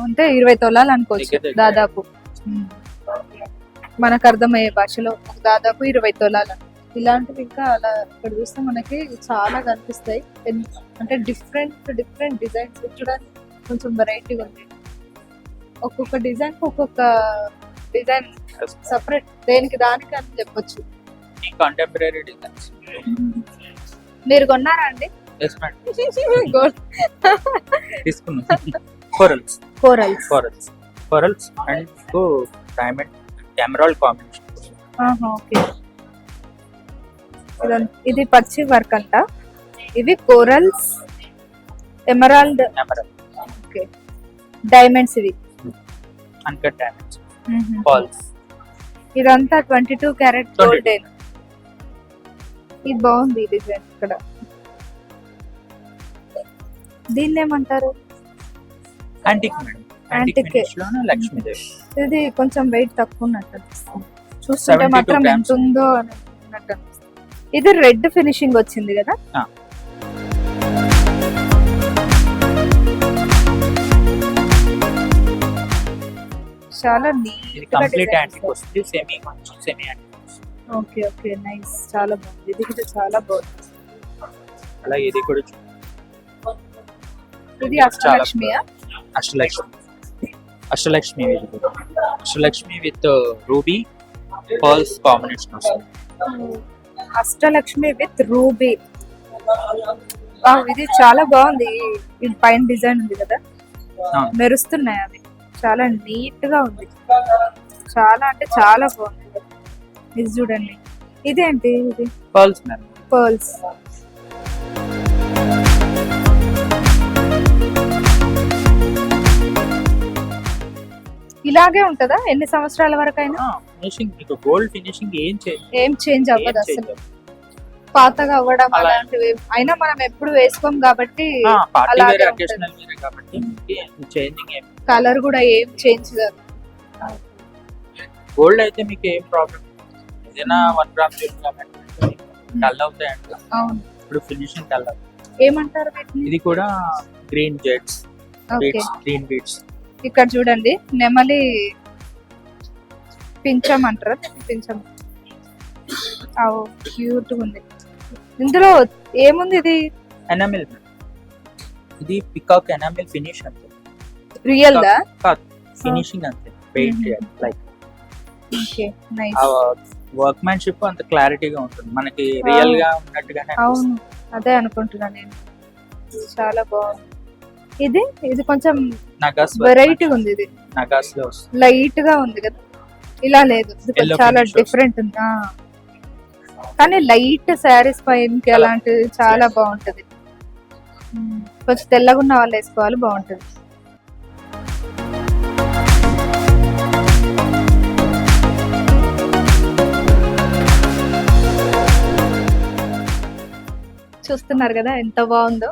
అంటే 20 తొలాలు అనుకోవచ్చు దాదాపు. మనకు అర్థమయ్యే భాషలో దాదాపు 20 తొలాలు. ఇలాంటివి ఇంకా అలా ఇక్కడ చూస్తే మనకి చాలా కనిపిస్తాయి. అంటే డిఫరెంట్ డిజైన్స్ చూడడానికి కొంచెం వెరైటీగా ఉంది. ఒక్కొక్క డిజైన్ ఒక్కొక్క డిజైన్ సపరేట్, దేనికి దానికి అని చెప్పొచ్చు. Contemporary designs. మీరు కొన్నారా అండి? తీసుకున్నాం. Corals and diamond emerald combination. Okay. ఇది పచ్చి వర్క్ అంట. ఇవి కోరల్స్, ఎమరాల్డ్, ఓకే, డైమండ్స్ ఇవి. Uncut diamonds, pearls. ఇదంతా 22 క్యారెట్ గోల్డ్. ఇది బాగుంది ఈ డిజైన్. ఇక్కడ దీన్ని ఏమంటారు? Antique madam. యాంటిక్ ఫినిష్ లోనే లక్ష్మీదేవి. ఇది కొంచెం వెయిట్ తక్కువ ఉన్నట్టు అనిపిస్తుంది. చూస్తుంటే మాత్రం 72 ఎంత ఉందో అన్నట్టు అనిపిస్తుంది. ఇది రెడ్ ఫినిషింగ్ వచ్చింది కదా. చాలా ఇది కంప్లీట్ యాంటిక్ వస్తుంది. Semi antique. Okay okay, nice. చాలా బాగుంది. ఇది కూడా చాలా బాగుంది. అలాగే ఇది కూడా ఇది అష్టలక్ష్మియా? Ashtalakshmi with ruby pearls combination వస్తుంది. Ashtalakshmi with ruby. ఇది చాలా బాగుంది. ఇది పైన డిజైన్ ఉంది కదా, మెరుస్తున్నాయి అవి. చాలా నీట్ గా ఉంది. చాలా అంటే చాలా బాగుంది. ఇది చూడండి. ఇదేంటి? ఇది పర్ల్స్. ఇలాగే ఉంటదా ఎన్ని సంవత్సరాల వరకు అయినా? ఫినిషింగ్ మీకు గోల్డ్ ఫినిషింగ్ ఏం చేంజ్ అవ్వదు అసలు. పాతగా అవ్వడం అలాంటివి అయినా మనం ఎప్పుడు వేసుకోం కాబట్టి కలర్ కూడా ఏం చేంజ్ కాదు. గోల్డ్ అయితే మీకు ఏం ప్రాబ్లం ఏదైనా 1 గ్రామ్ డల్ అవుతాయండి. అవును, ఇప్పుడు ఫినిషింగ్ డల్ ఏమంటారు? ఇది కూడా గ్రీన్ జెట్స్, గ్రీన్ బీడ్స్. ఇక్కడ చూడండి, నెమలి పించం అంటారా? పించం. క్యూట్ ఉంది. ఇందులో ఏముంది? ఇది ఎనామిల్. ఇది పికాక్ ఎనామిల్ ఫినిష్ అంతే. రియల్ దా? ఫినిషింగ్ అంతే, paint like. Okay, nice. Workmanship అంత క్లారిటీగా ఉంటుంది మనకి, రియల్ గా ఉన్నట్టుగానే. అవును, అదే అనుకుంటున్నా నేను. చాలా బాగుంది. ఇది కొంచెం నగాస్ వెరైటీ ఉంది. ఇది నగాస్ లో లైట్ గా ఉంది కదా, ఇలా లేదు. ఇది చాలా డిఫరెంట్ ఉంది. కానీ లైట్ శారీస్ పైనకి అలాంటిది చాలా బాగుంటది. కొంచెం తెల్లగా ఉన్న వాళ్ళు వేసుకోవాలి, బాగుంటది. చూస్తున్నారు కదా ఎంత బాగుందో.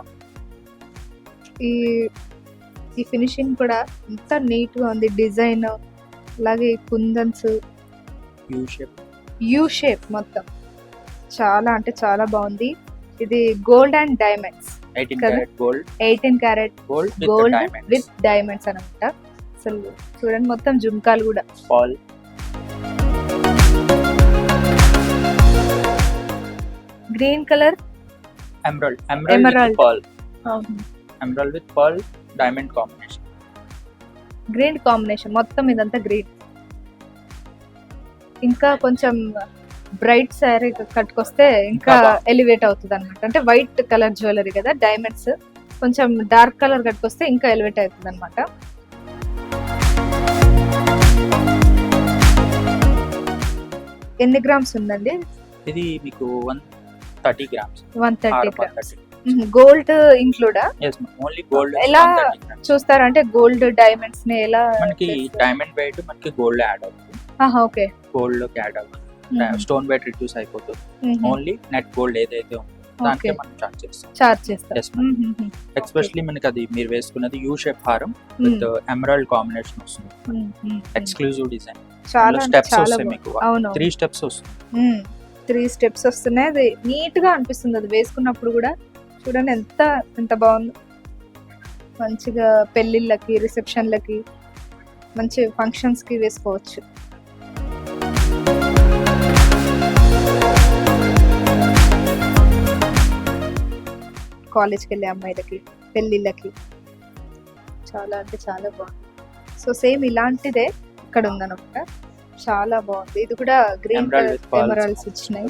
ఈ ఫినిషింగ్ కూడా ఎంత నీట్ గా ఉంది. డిజైన్ అలాగే కుందన్స్, యూ షేప్ మొత్తం చాలా అంటే చాలా బాగుంది. ఇది gold and diamonds. 18 carat gold with diamonds అనమాట. అసలు చూడండి, మొత్తం జుంకాలు కూడా. Green colour emerald with pearl diamond combination. Green combination మొత్తం, ఇదంతా గ్రీన్. ఇంకా కొంచెం బ్రైట్ శారీ కట్టుకొస్తే ఇంకా ఎలివేట్ అవుతుంది అనమాట. అంటే వైట్ కలర్ జ్యువెలరీ కదా, డైమండ్స్. కొంచెం డార్క్ కలర్ కట్టుకొస్తే ఇంకా ఎలివేట్ అవుతుంది అనమాట. ఎన్ని గ్రామ్స్ ఉందండి? ఇది మీకు 130 గ్రామ్స్. 130 గ్రామ్స్. గోల్డ్ ఇంక్లూడా? Only gold. ఎలా చూస్తారంటే గోల్డ్ డైమండ్స్ ని ఎలా? మనకి డైమండ్ వెయిట్ మనకి గోల్డ్ యాడ్ అవుతుంది. ఓకే, గోల్డ్ లోకి యాడ్ అవుతుంది. స్టోన్ వెయిట్ రిడ్యూస్ అయిపోతుంది. ఓన్లీ నెట్ గోల్డ్ ఏదైతే ఉందో దానికి మనం చార్జ్ చేస్తాం. ఎస్పెషల్లీ మనకి అది మీరు వేసుకున్నది యూ షేప్ హారం విత్ ఎమరాల్డ్ కాంబినేషన్ వస్తుంది. Exclusive design. చాలా స్టెప్స్ వస్తాయి మీకు. 3 స్టెప్స్ వస్తుంది. 3 స్టెప్స్ వస్తున్నాయి. అది నీట్ గా అనిపిస్తుంది అది వేసుకున్నప్పుడు కూడా. చూడండి ఎంత బాగుందో. మంచిగా పెళ్లిళ్ళకి, రిసెప్షన్లకి, మంచి ఫంక్షన్స్ కి వేసుకోవచ్చు. కాలేజ్కి వెళ్ళే అమ్మాయిలకి, పెళ్లిళ్ళకి చాలా అంటే చాలా బాగుంది. సో సేమ్ ఇలాంటిదే ఇక్కడ ఉందన్నమాట. చాలా బాగుంది. ఇది కూడా గ్రీన్ ఎమరాల్డ్స్ వచ్చినాయి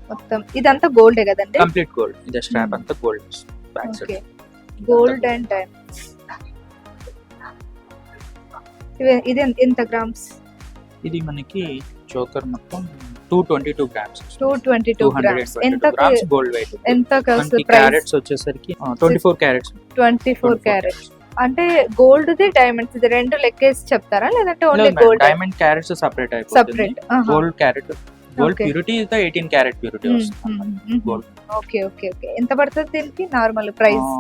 మొత్తం. ఇదంతా గోల్డే కదండి? Complete gold. ఇది స్ట్రాప్ అంతా gold. Okay, gold and diamonds. ఇది ఎంత గ్రామ్స్? ఇది మనకి చోకర్ మొత్తం 222 గ్రామ్స్ 222 గ్రామ్స్. ఎంత గ్రామ్స్ గోల్డ్ వెయిట్. ఎంత మనకి క్యారెట్స్ వచ్చేసరికి 24 క్యారెట్స్. 24 క్యారెట్స్. అంటే గోల్డ్ ది డైమండ్స్ ఇది రెండు లెక్కేసి చెప్తారా లేదంటే ఓన్లీ గోల్డ్? డైమండ్ క్యారెట్స్ సెపరేట్ అయిపోతుంది. Separate. Gold carat gold purity is 18 carat purity వస్తుంది గోల్డ్. Okay okay okay. ఎంత పడుతుంది దీనికి normal price?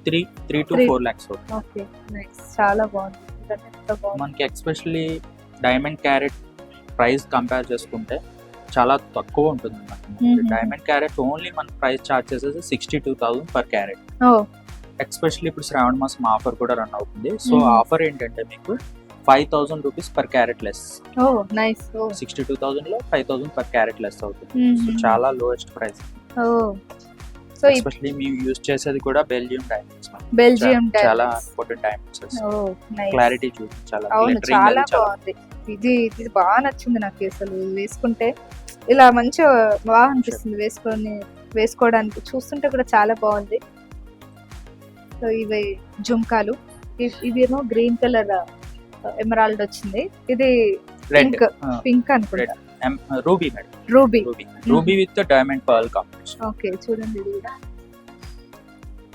3 to 4 lakhs. Okay nice. చాలా బాగుంది. ఎంత బాగుంది. మనకి especially diamond carrot price compare చేసుకుంటే చాలా తక్కువ ఉంటుంది మనకి. డైమండ్ క్యారెట్ ఓన్లీ మన ప్రైస్ చార్జ్ చేసేసి 62,000 పర్ క్యారెట్. ఎస్పెషల్లీ ఇప్పుడు శ్రావణ మాసం ఆఫర్ కూడా రన్ అవుతుంది. సో ఆఫర్ ఏంటంటే మీకు 5,000 rupees per carat less. Nice. 62,000 లో 5,000 పర్ క్యారెట్ లెస్ అవుతుంది. సో చాలా లోయెస్ట్ ప్రైస్. సో ఎస్పెషల్లీ మేము యూజ్ చేసేది కూడా బెల్జియం డైమండ్స్. బెల్జియం చాలా diamonds. Important diamonds. Nice. Clarity చూసి చాలా అవును glittering చాలా అది చాలా బాగుంది. ఇది బాగా నచ్చింది నాకు. అసలు వేసుకుంటే ఇలా మంచిగా బాగా అనిపిస్తుంది వేసుకోవడానికి. చూస్తుంటే కూడా చాలా బాగుంది. సో ఇవి జుంకాలు. ఇవేమో గ్రీన్ కలర్ ఎమరాల్డ్ వచ్చింది. ఇది రెడ్ పింక్ అనుకుంటా. Ruby madam. Ruby with diamond pearl combination. Okay చూడండి ఇది కూడా.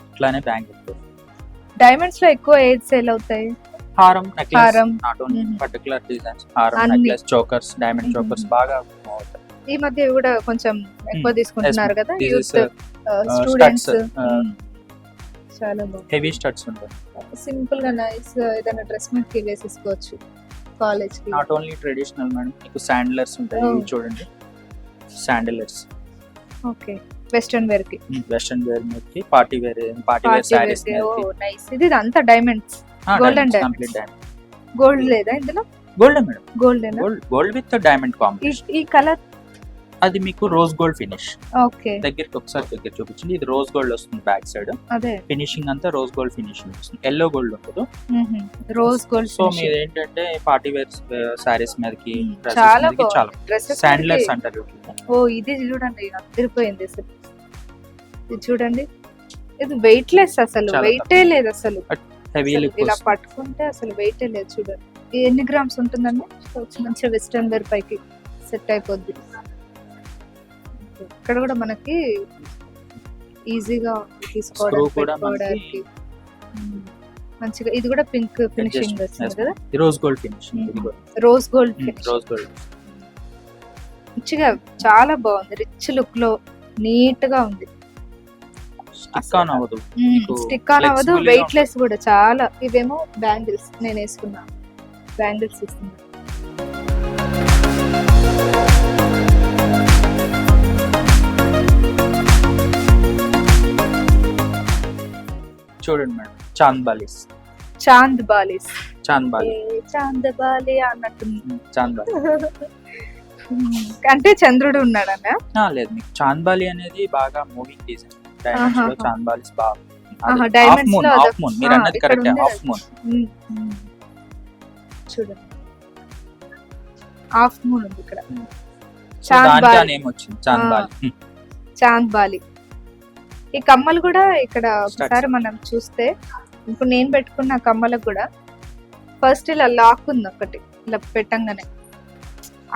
ఇట్లానే బ్యాంగిల్. డైమండ్స్ లో ఎక్కువ ఏది సేల్ అవుతాయి? హారం, నెక్లెస్, హారం. Not only particular designs. హారం, అన్ని. నెక్లెస్, చోకర్స్, డైమండ్ చోకర్స్ బాగా అవుతాయి. ఈ మధ్య ఇవి కూడా కొంచెం ఎక్కువ తీసుకుంటున్నారు కదా This youth is, students. studs, చాలా బాగుంది. హెవీ స్టడ్స్ ఉంటాయి. సింపుల్ గా నైస్ ఏదైనా డ్రెస్ మీదకి వేసేసుకోవచ్చు కాలేజ్ కి. నాట్ ఓన్లీ ట్రెడిషనల్ మేడం, మీకు శాండిలర్స్ ఉంటాయి. ఇవి చూడండి శాండిలర్స్. ఓకే వెస్టర్న్ వేర్ కి. వెస్టర్న్ వేర్ మీదకి పార్టీ వేర్ సారీస్ నైస్. ఇది అంతా diamonds. Gold and diamonds. Complete diamond. Gold లేదా ఇందులో? Gold madam. Gold gold with diamond combination. ఈ కలర్ అది మీకు రోజ్ గోల్డ్ ఫినిష్. ఓకే దగ్గరికి ఒకసారి దగ్గర చూపించండి. ఇది రోజ్ గోల్డ్ వస్తుంది బ్యాక్ సైడ్. అదే ఫినిషింగ్ అంతా రోజ్ గోల్డ్ ఫినిషింగ్ వస్తుంది. ఎల్లో గోల్డ్ ఉండదు. Rose gold. సో మీరు ఏంటంటే పార్టీ వేర్ సారీస్ మీదకి చాలా చాలా డ్రెస్సెస్ శాండిలర్స్ అంటారు. ఓ ఇది చూడండి అదిరిపోయింది అసలు. ఇది చూడండి ఇది వెయిట్ లెస్. అసలు చాలా వెయిటే లేదు అసలు. Heavy look. ఇలా పట్టుకుంటే అసలు వెయిటే లేదు. చూడండి ఎన్ని గ్రామ్స్ ఉంటుందండి? మంచిగా వెస్టర్న్ వేర్ పైకి సెట్ అయిపోద్ది. ఇక్కడ కూడా మనకి ఈజీగా తీసుకోవడానికి మంచిగా. ఇది కూడా పింక్ ఫినిషింగ్ వస్తుంది కదా. Rose gold finishing. ఇది కూడా రోజ్ గోల్డ్ రోజ్ గోల్డ్ మంచిగా చాలా బాగుంది. రిచ్ లుక్ లో నీట్ గా ఉంది. స్టిక్ ఆన్ అవ్వదు. స్టిక్ ఆన్ అవ్వదు. వెయిట్ లెస్ కూడా చాలా. ఇవేమో బ్యాంగిల్స్ నేను వేసుకున్నా. బ్యాంగిల్స్ ఇస్తున్నా. చూడండి మేడం చాంద్ బాలీస్. చాంద్ బాలీస్. చాంద్ బాలి. చాంద్ బాలి అన్నట్టుంది. చాంద్ బాలి అంటే చంద్రుడు ఉన్నాడన్నా? లేదు, మీకు చాంద్ బాలి అనేది బాగా మూవింగ్ డిజైన్. డైమండ్స్ లో చాంద్ బాలీస్ బాగా. డైమండ్స్ లో హాఫ్ మూన్ మీరు అన్నది కరెక్ట్. హాఫ్ మూన్ చూడండి. హాఫ్ మూన్ ఉంది ఇక్కడ. దానికి నేమ్ వచ్చింది చాంద్ బాలి. చాంద్ బాలి. ఈ కమ్మలు కూడా ఇక్కడ ఒకసారి మనం చూస్తే ఇప్పుడు నేను పెట్టుకున్న కమ్మలకు కూడా ఫస్ట్ ఇలా లాక్ ఉంది ఒకటి. ఇలా పెట్టంగానే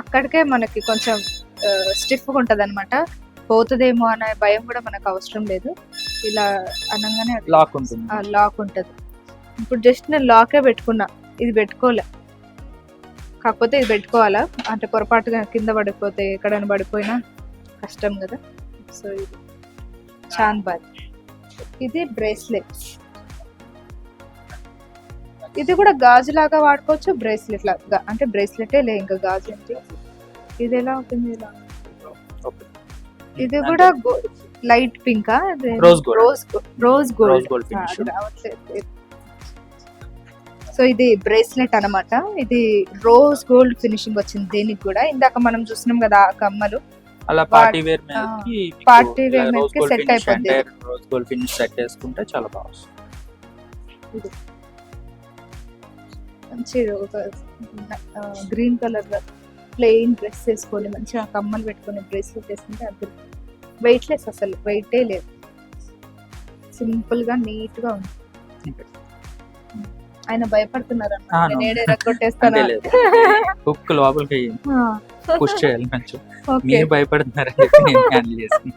అక్కడికే మనకి కొంచెం స్టిఫ్గా ఉంటుంది అనమాట. పోతుందేమో అనే భయం కూడా మనకు అవసరం లేదు. ఇలా అనగానే లాక్ ఉంటుంది. లాక్ ఉంటుంది. ఇప్పుడు జస్ట్ నేను లాకే పెట్టుకున్నా. ఇది పెట్టుకోలే. కాకపోతే ఇది పెట్టుకోవాలా అంటే పొరపాటుగా కింద పడిపోతే ఎక్కడైనా పడిపోయినా కష్టం కదా. సో ఇది చాంద్ బాలి. ఇది బ్రేస్లెట్. ఇది కూడా గాజు లాగా వాడుకోవచ్చు. బ్రేస్లెట్ లాగా అంటే బ్రేస్లెటే లే ఇంకా గాజు అంటే. ఇది ఎలా ఉంటుంది? ఇలా ఇది కూడా light pink. Rose gold. Rose gold finish. So ఇది బ్రేస్లెట్ అన్నమాట. ఇది రోజ్ గోల్డ్ ఫినిషింగ్ వచ్చింది దీనికి కూడా. ఇందాక మనం చూస్తున్నాం కదా ఆ కమ్మలు. అలా పార్టీ వేర్ మీదకి పార్టీ వేర్ మీదకి సెట్ అయిపోద్ది. రోజ్ గోల్డ్ ఫినిష్ సెట్ చేసుకుంటే చాలా బాగుంది. మంచి గ్రీన్ కలర్ ప్లెయిన్ డ్రెస్ వేసుకొని మంచిగా కమ్మలు పెట్టుకొని బ్రేస్లెట్ వేసుకుంటే అది వెయిట్ లెస్. అసలు వెయిటే లేదు. సింపుల్ గా నీట్ గా ఉంది. ఆయన భయపడుతున్నారు ఆ, నేను no. ఏడేరా కొట్టేస్తాను అంటే లేదు. హుక్ లోపలికి పుష్ చేయాలి కొంచెం. ఓకే మీరు భయపడుతున్నారని చెప్పి నేను హ్యాండిల్ చేస్తాను.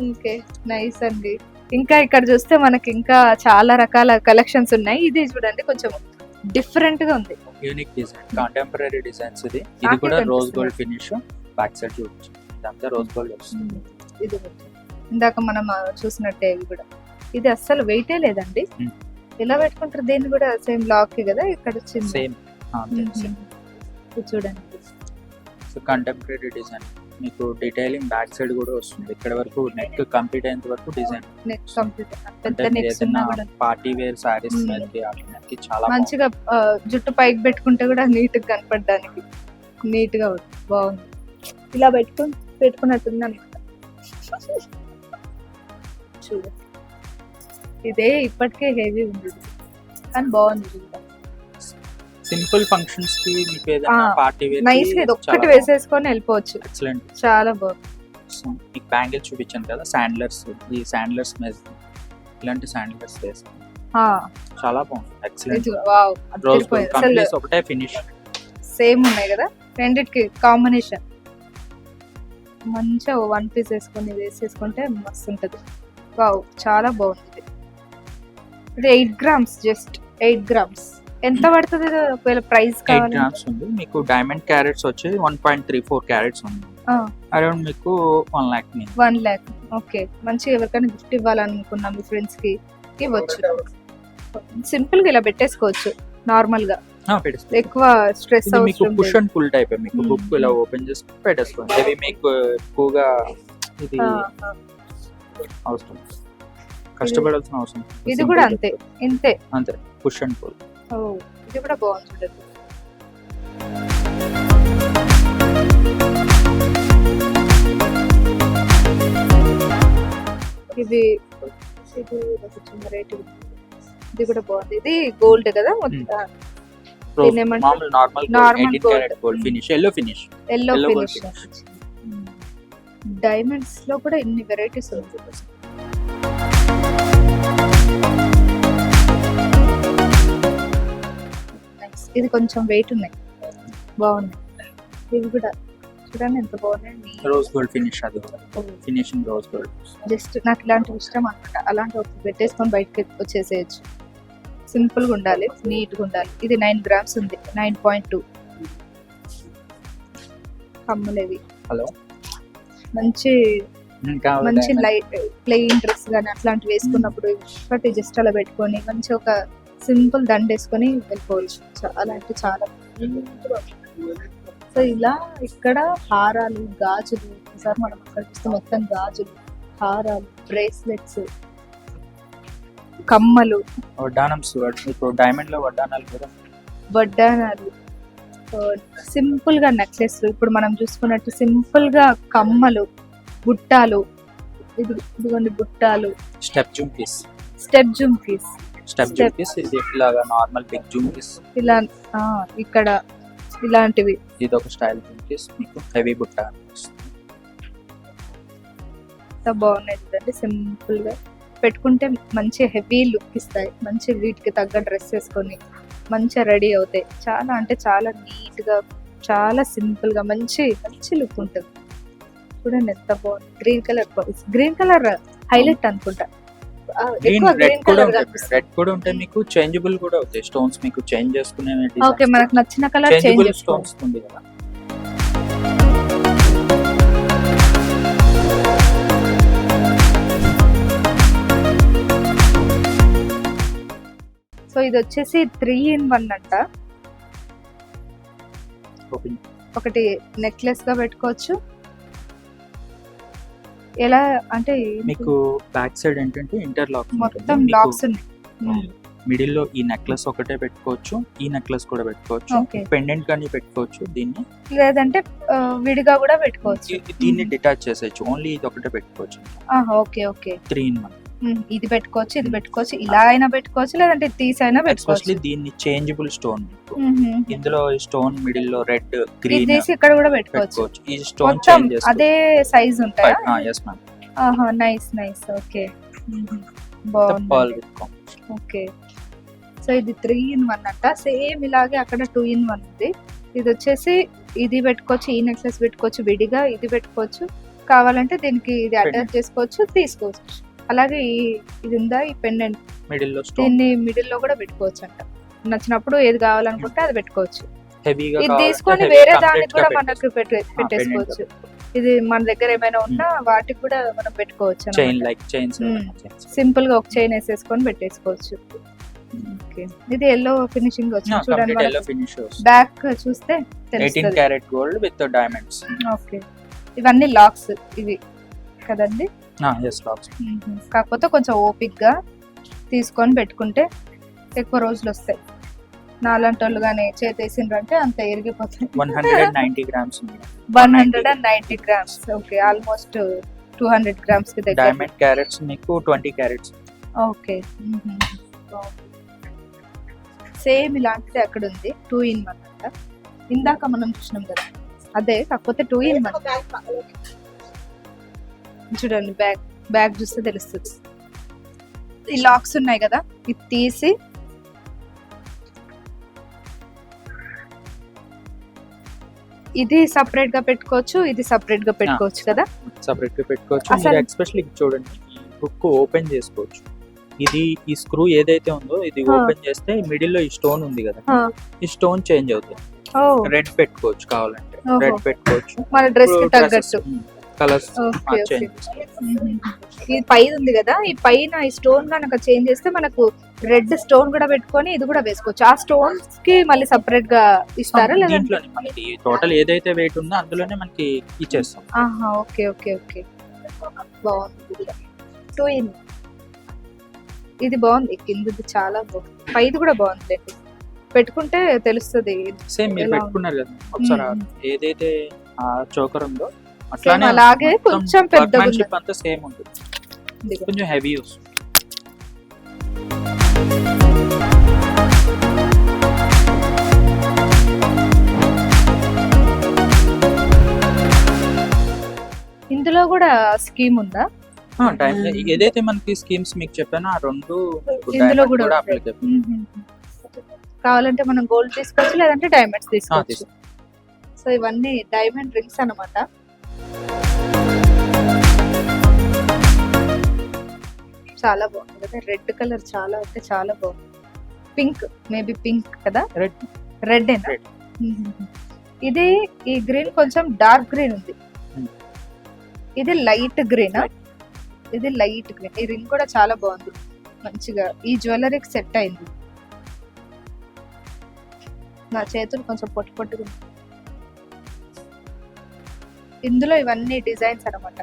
ఓకే నైస్ అండి. ఇంకా ఇక్కడ చూస్తే మనకి ఇంకా చాలా రకాల కలెక్షన్స్ ఉన్నాయి. ఇది చూడండి కొంచెం డిఫరెంట్ గా ఉంది. యూనిక్ డిజైన్, కాంటెంపరీ డిజైన్స్ ఇది. ఇది కూడా నాకే రోజ్ కనిపిస్తుంది. Gold finish. బ్యాక్ సైడ్ చూడొచ్చు, ఇదంతా రోజ్ గోల్డ్ వస్తుంది. ఇది కొంచెం ఇందాక మనం చూసినట్టే ఇవి కూడా. ఇది అస్సలు వెయిటే లేదండి. Hmm. ఎలా పెట్టుకుంటారు దీన్ని కూడా సేమ్ లాక్ కదా ఇక్కడ వచ్చింది. సేమ్ ఇది చూడండి. సో కంటెంపరీ డిజైన్ మీకు డీటెయిలింగ్ బ్యాక్ సైడ్ కూడా వస్తుంది. ఇక్కడ వరకు నెక్ కంప్లీట్ అయ్యేంత వరకు డిజైన్. నెక్ కంప్లీట్ పెద్ద నెక్స్ ఉన్నా కూడా పార్టీ వేర్ సారీస్ కి చాలా మంచిగా జుట్టు పైకి పెట్టుకుంటే కూడా నీట్ గా కనపడడానికి నీట్ గా ఉంది. బాగుంది. ఇలా పెట్టుకున్నట్టుంది అనమాట. చూడు ఇదే ఇప్పటికే హెవీ ఉంది కానీ బాగుంది. సింపుల్ ఫంక్షన్స్ కి మీకు ఏదైనా పార్టీ వేర్ నైస్ గా ఇది ఒక్కటి వేసేసుకొని వెళ్ళిపోవచ్చు. ఎక్సలెంట్. చాలా బాగుంది. మీకు బ్యాంగిల్ చూపించాను కదా, శాండ్లర్స్. ఈ శాండ్లర్స్ మీద ఇలాంటి శాండ్లర్స్ వేస్తాం, ఆ, చాలా బాగుంది. ఎక్సలెంట్. ఇది వావ్ రోజ్ గోల్డ్ కంప్లీట్ ఒకటే ఫినిష్. సేమ్ ఉన్నాయి కదా రెండిటికి కాంబినేషన్. మంచిగా వన్ పీస్ వేసుకొని వేసేసుకుంటే మస్తు ఉంటది. వావ్ చాలా బాగుంది. ఇది 8 grams, జస్ట్ 8 grams. ఎంత పడుతుంది ఇది ఒకవేళ ప్రైస్ 8 కావాలి? grams ఉంది. మీకు డైమండ్ క్యారెట్స్ వచ్చి 1.34 క్యారెట్స్ ఉంది. అరౌండ్ మీకు 1 lakh 1 lakh. ఓకే మంచిగా ఎవరికైనా గిఫ్ట్ ఇవ్వాలనుకున్నా మీ ఫ్రెండ్స్ కి ఇవ్వచ్చు. సింపుల్ గా ఇలా పెట్టేసుకోవచ్చు నార్మల్ గా. ఎక్కువ స్ట్రెస్ ఇది మీకు అవసరం పుష్ లేదు. And pull type. మీకు Hmm. బుక్ ఇలా ఓపెన్ చేసి పెట్టేసుకోండి. ఇవి మీకు ఎక్కువగా ఇది ఆ, అవసరం, కష్టపడాల్సిన అవసరం. ఇది కూడా అంతే ఇంతే. అంతే, పుష్ అండ్ పుల్. ఓ ఇది కూడా బాగుంది చూడండి. ఇది ఇది కొంచెం రేట్ ఇది కూడా బాగుంది. ఇది గోల్డ్ కదా మొత్తం. దీన్ని ఏమంటారు? Normal Normal 18 gold. Carat gold finish, yellow finish. Yellow Yellow gold finish. Diamonds లో కూడా ఇన్ని వెరైటీస్ ఉంది. Nice. ఇది కొంచెం వెయిట్ ఉన్నాయి, బాగున్నాయి. ఇవి కూడా చూడండి ఎంత బాగున్నాయి. రోజ్ గోల్డ్ ఫినిష్, అది ఫినిషింగ్ రోజ్ గోల్డ్. జస్ట్ నాకు ఇలాంటివి ఇష్టం అనమాట. అలాంటి ఒకటి పెట్టేసుకొని బయటకి వచ్చేసేయచ్చు. సింపుల్ గా ఉండాలి, నీట్ గా ఉండాలి. ఇది 9 grams ఉంది, 9.2. కమ్మలేవి హలో, మంచి ఇంకా మంచి లైట్ ప్లెయిన్ డ్రెస్ కానీ అట్లాంటివి వేసుకున్నప్పుడు ఒకటి జస్ట్ అలా పెట్టుకొని మంచి ఒక సింపుల్ దండ వేసుకొని వెళ్ళిపోవచ్చు. చాలా అంటే చాలా. సో ఇలా ఇక్కడ హారాలు, గాజులు, ఒకసారి మనం అక్కడ చూస్తే మొత్తం గాజులు, హారాలు, బ్రేస్లెట్స్, కమ్మలు, వడ్డానమ్స్. ఇప్పుడు డైమండ్ లో వడ్డానాలు కూడా. వడ్డానాలు, సింపుల్ గా నెక్లెస్లు. ఇప్పుడు మనం చూసుకున్నట్టు సింపుల్ గా కమ్మలు, బుట్టాలు. ఇదిగోండి బుట్టాలు, step jhumkis. Step jhumkis. Step jhumkis ఇది ఇలాగా నార్మల్ బిగ్ జుంకీస్. ఇలా ఇక్కడ ఇలాంటివి. ఇది ఒక స్టైల్ జుంకీస్, మీకు హెవీ బుట్ట వస్తుంది. ఎంత బాగున్నాయి చూడండి. సింపుల్ గా పెట్టుకుంటే మంచి హెవీ లుక్ ఇస్తాయి. మంచి వీటికి తగ్గ డ్రెస్ వేసుకొని మంచిగా రెడీ అవుతాయి. చాలా అంటే చాలా నీట్ గా, చాలా సింపుల్ గా మంచి మంచి లుక్ ఉంటుంది. చూడండి ఎంత బాగుంది. గ్రీన్ కలర్ హైలైట్ అనుకుంటా. గ్రీన్, ఎక్కువ రెడ్ గ్రీన్ కూడా కలర్ ఉంటాయి. రెడ్ కూడా ఉంటాయి. మీకు చేంజబుల్ కూడా అవుతాయి స్టోన్స్. మీకు చేంజ్ చేసుకునే ఓకే మనకు నచ్చిన కలర్ చేంజ్ చేంజబుల్ చేసుకోవచ్చు. స్టోన్స్ ఉంది కదా. సో ఇది వచ్చేసి 3-in-1 అంట. ఓపెన్. ఒకటి నెక్లెస్ గా పెట్టుకోవచ్చు. ఎలా అంటే మీకు బ్యాక్ సైడ్ ఏంటంటే ఇంటర్లాక్ మొత్తం లాక్స్ ఉన్నాయి. మిడిల్ లో ఈ నెక్లెస్ ఒకటే పెట్టుకోవచ్చు, ఈ నెక్లెస్ కూడా పెట్టుకోవచ్చు, Okay. పెండెంట్ కానీ పెట్టుకోవచ్చు. దీన్ని లేదంటే విడిగా కూడా పెట్టుకోవచ్చు. దీన్ని డిటాచ్ చేసేయచ్చు. ఓన్లీ ఇది ఒకటే పెట్టుకోవచ్చు. Okay okay. 3-in-1. ఇది పెట్టుకోవచ్చు, ఇది పెట్టుకోవచ్చు, ఇలా అయినా పెట్టుకోవచ్చు, లేదంటే తీసైనా పెట్టుకోవచ్చు. ఎస్పెషల్లీ దీన్ని చేంజబుల్ స్టోన్. మ్మ్. ఇందులో ఈ స్టోన్ మిడిల్ లో రెడ్, ఇది గ్రీన్ తీసి ఇక్కడ కూడా పెట్టుకోవచ్చు. పెట్టుకోవచ్చు. ఈ స్టోన్ మొత్తం చేంజ్ అదే సైజ్ ఉంటాయా? Yes ma'am. Nice nice. Okay pearl బాగుంది. With combination. ఓకే. సో ఇది 3-in-1 అంట. సేమ్ ఇలాగే అక్కడ 2-in-1 ఉంది. ఇది వచ్చేసి ఇది పెట్టుకోవచ్చు, ఈ నెక్లెస్ పెట్టుకోవచ్చు విడిగా, ఇది పెట్టుకోవచ్చు. కావాలంటే దీనికి ఇది అటాచ్ చేసుకోవచ్చు, తీసుకోవచ్చు. అలాగే ఇది ఉందా ఈ పెండెంట్, మిడిల్ లో దీన్ని మిడిల్ లో కూడా పెట్టుకోవచ్చు అంట. నచ్చినప్పుడు ఏది కావాలనుకుంటే అది పెట్టుకోవచ్చు. హెవీగా ఇది తీసుకొని వేరే దానికి కూడా మనకు పెట్టేసుకోవచ్చు. ఇది మన దగ్గర ఏమైనా ఉన్నా వాటికి కూడా మనం పెట్టుకోవచ్చు. చైన్ లైక్ చైన్స్ సింపుల్ గా ఒక చైన్ వేసేసుకొని పెట్టేసుకోవచ్చు. ఓకే. ఇది ఎల్లో ఫినిషింగ్ వచ్చింది చూడండి. కంప్లీట్ ఎల్లో ఫినిష్ బ్యాక్ చూస్తే 18 carat gold with diamonds. Okay. ఇవన్నీ లాక్స్ ఇవి కదండి. yes లాక్స్. కాకపోతే కొంచెం ఓపిక్ గా తీసుకొని పెట్టుకుంటే ఎక్కువ రోజులు వస్తాయి. నాలంటి వాళ్ళు కానీ చేసేసిండ్రంటే అంత ఎరిగిపోతాయి. 190 grams 190 grams. Okay. Almost 200 grams కి దగ్గర. డైమండ్ క్యారెట్స్ మీకు 20 క్యారెట్స్. ఓకే. సేమ్ ఇలాంటిది అక్కడ ఉంది 2-in-1 అంట. ఇందాక మనం చూసినాం కదా అదే, కాకపోతే 2-in-1. చూడండి బ్యాగ్ చూస్తే తెలుస్తుంది. ఈ లాక్స్ ఉన్నాయి కదా, ఇది తీసి ఇది సపరేట్ గా పెట్టుకోవచ్చు, ఇది సపరేట్ గా పెట్టుకోవచ్చు కదా. సపరేట్ గా పెట్టుకోవచ్చు. మీరు ఎస్పెషల్లీ చూడండి హుక్ ఓపెన్ చేసుకోవచ్చు. ఇది ఈ స్క్రూ ఏదైతే ఉందో ఇది ఓపెన్ చేస్తే మిడిల్ లో ఈ స్టోన్ ఉంది కదా, ఈ స్టోన్ చేంజ్ అవుతుంది. రెడ్ పెట్టుకోవచ్చు కావాలంటే, రెడ్ పెట్టుకోవచ్చు మన డ్రెస్ కి తగ్గట్టు కలర్స్ చేంజ్. ఇది పైన ఉంది కదా, ఈ పైన ఈ స్టోన్ కనుక చేంజ్ చేస్తే మనకు రెడ్ స్టోన్ కూడా పెట్టుకొని ఇది కూడా వేసుకోవచ్చు. ఆ స్టోన్స్ కి మళ్ళీ సపరేట్ గా ఇస్తారా లేదా? దీంట్లోనే మనకి టోటల్ ఏదైతే వెయిట్ ఉందో అందులోనే మనకి ఇచ్చేస్తాం. Okay okay okay. బాగుంది. 2-in. ఇది బాగుంది, కిందది చాలా బాగుంది, పైది కూడా బాగుంది. పెట్టుకుంటే తెలుస్తుంది. సేమ్ మీరు పెట్టుకున్నారు కదా ఒకసారి, ఏదైతే ఆ చోకర్ ఉందో అట్లానే అలాగే కొంచెం పెద్దగా ఉంది. అంతా సేమ్ ఉంటుంది, కొంచెం హెవీ వస్తుంది. ఇందులో కూడా స్కీమ్ ఉందా? ఏదైతే మనకి స్కీమ్స్ మీకు చెప్పానో ఆ రెండు ఇందులో కూడా అప్లికేబుల్. కావాలంటే మనం గోల్డ్ తీసుకోవచ్చు, లేదంటే డైమండ్స్ తీసుకోవచ్చు. సో ఇవన్నీ డైమండ్ రింగ్స్ అన్నమాట. చాలా బాగుంది కదా, రెడ్ కలర్ చాలా అంటే చాలా బాగుంది. పింక్, మేబీ పింక్ కదా, రెడ్ ఏనా? ఇది ఈ గ్రీన్ కొంచెం డార్క్ గ్రీన్ ఉంది, ఇది లైట్ గ్రీన్, ఇది లైట్ గ్రీన్. ఈ రింగ్ కూడా చాలా బాగుంది, మంచిగా ఈ జ్యువెలరీకి సెట్ అయింది. నా చేతులు కొంచెం పొట్టు పొట్టుగా. ఇందులో ఇవన్నీ డిజైన్స్ అన్నమాట.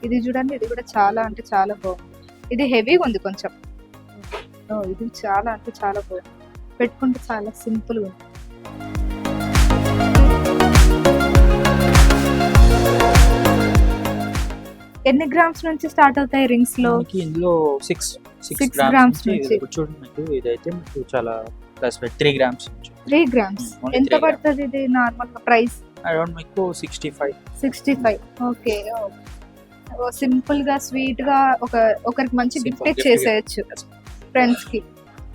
ఇది చూడండి, ఇది కూడా చాలా అంటే చాలా బాగుంది. ఇది హెవీగా ఉంది కొంచెం. ఇది చాలా అంటే చాలా బాగుంది, పెట్టుకుంటే చాలా సింపుల్ గా ఉంది. ఎన్ని గ్రామ్స్ నుంచి స్టార్ట్ అవుతాయి రింగ్స్ లో? ఇందులో 6 గ్రామ్స్ నుంచి. చూడండి మీకు ఇదైతే మీకు చాలా ప్లస్ 3 గ్రామ్స్ నుంచి. 3 గ్రామ్స్ ఎంత పడుతుంది ఇది నార్మల్ గా ప్రైస్? అరౌండ్ మీకు 65. ఓకే. సింపుల్ గా స్వీట్ గా ఒకరికి మంచి గిఫ్ట్ చేసేయచ్చు ఫ్రెండ్స్ కి.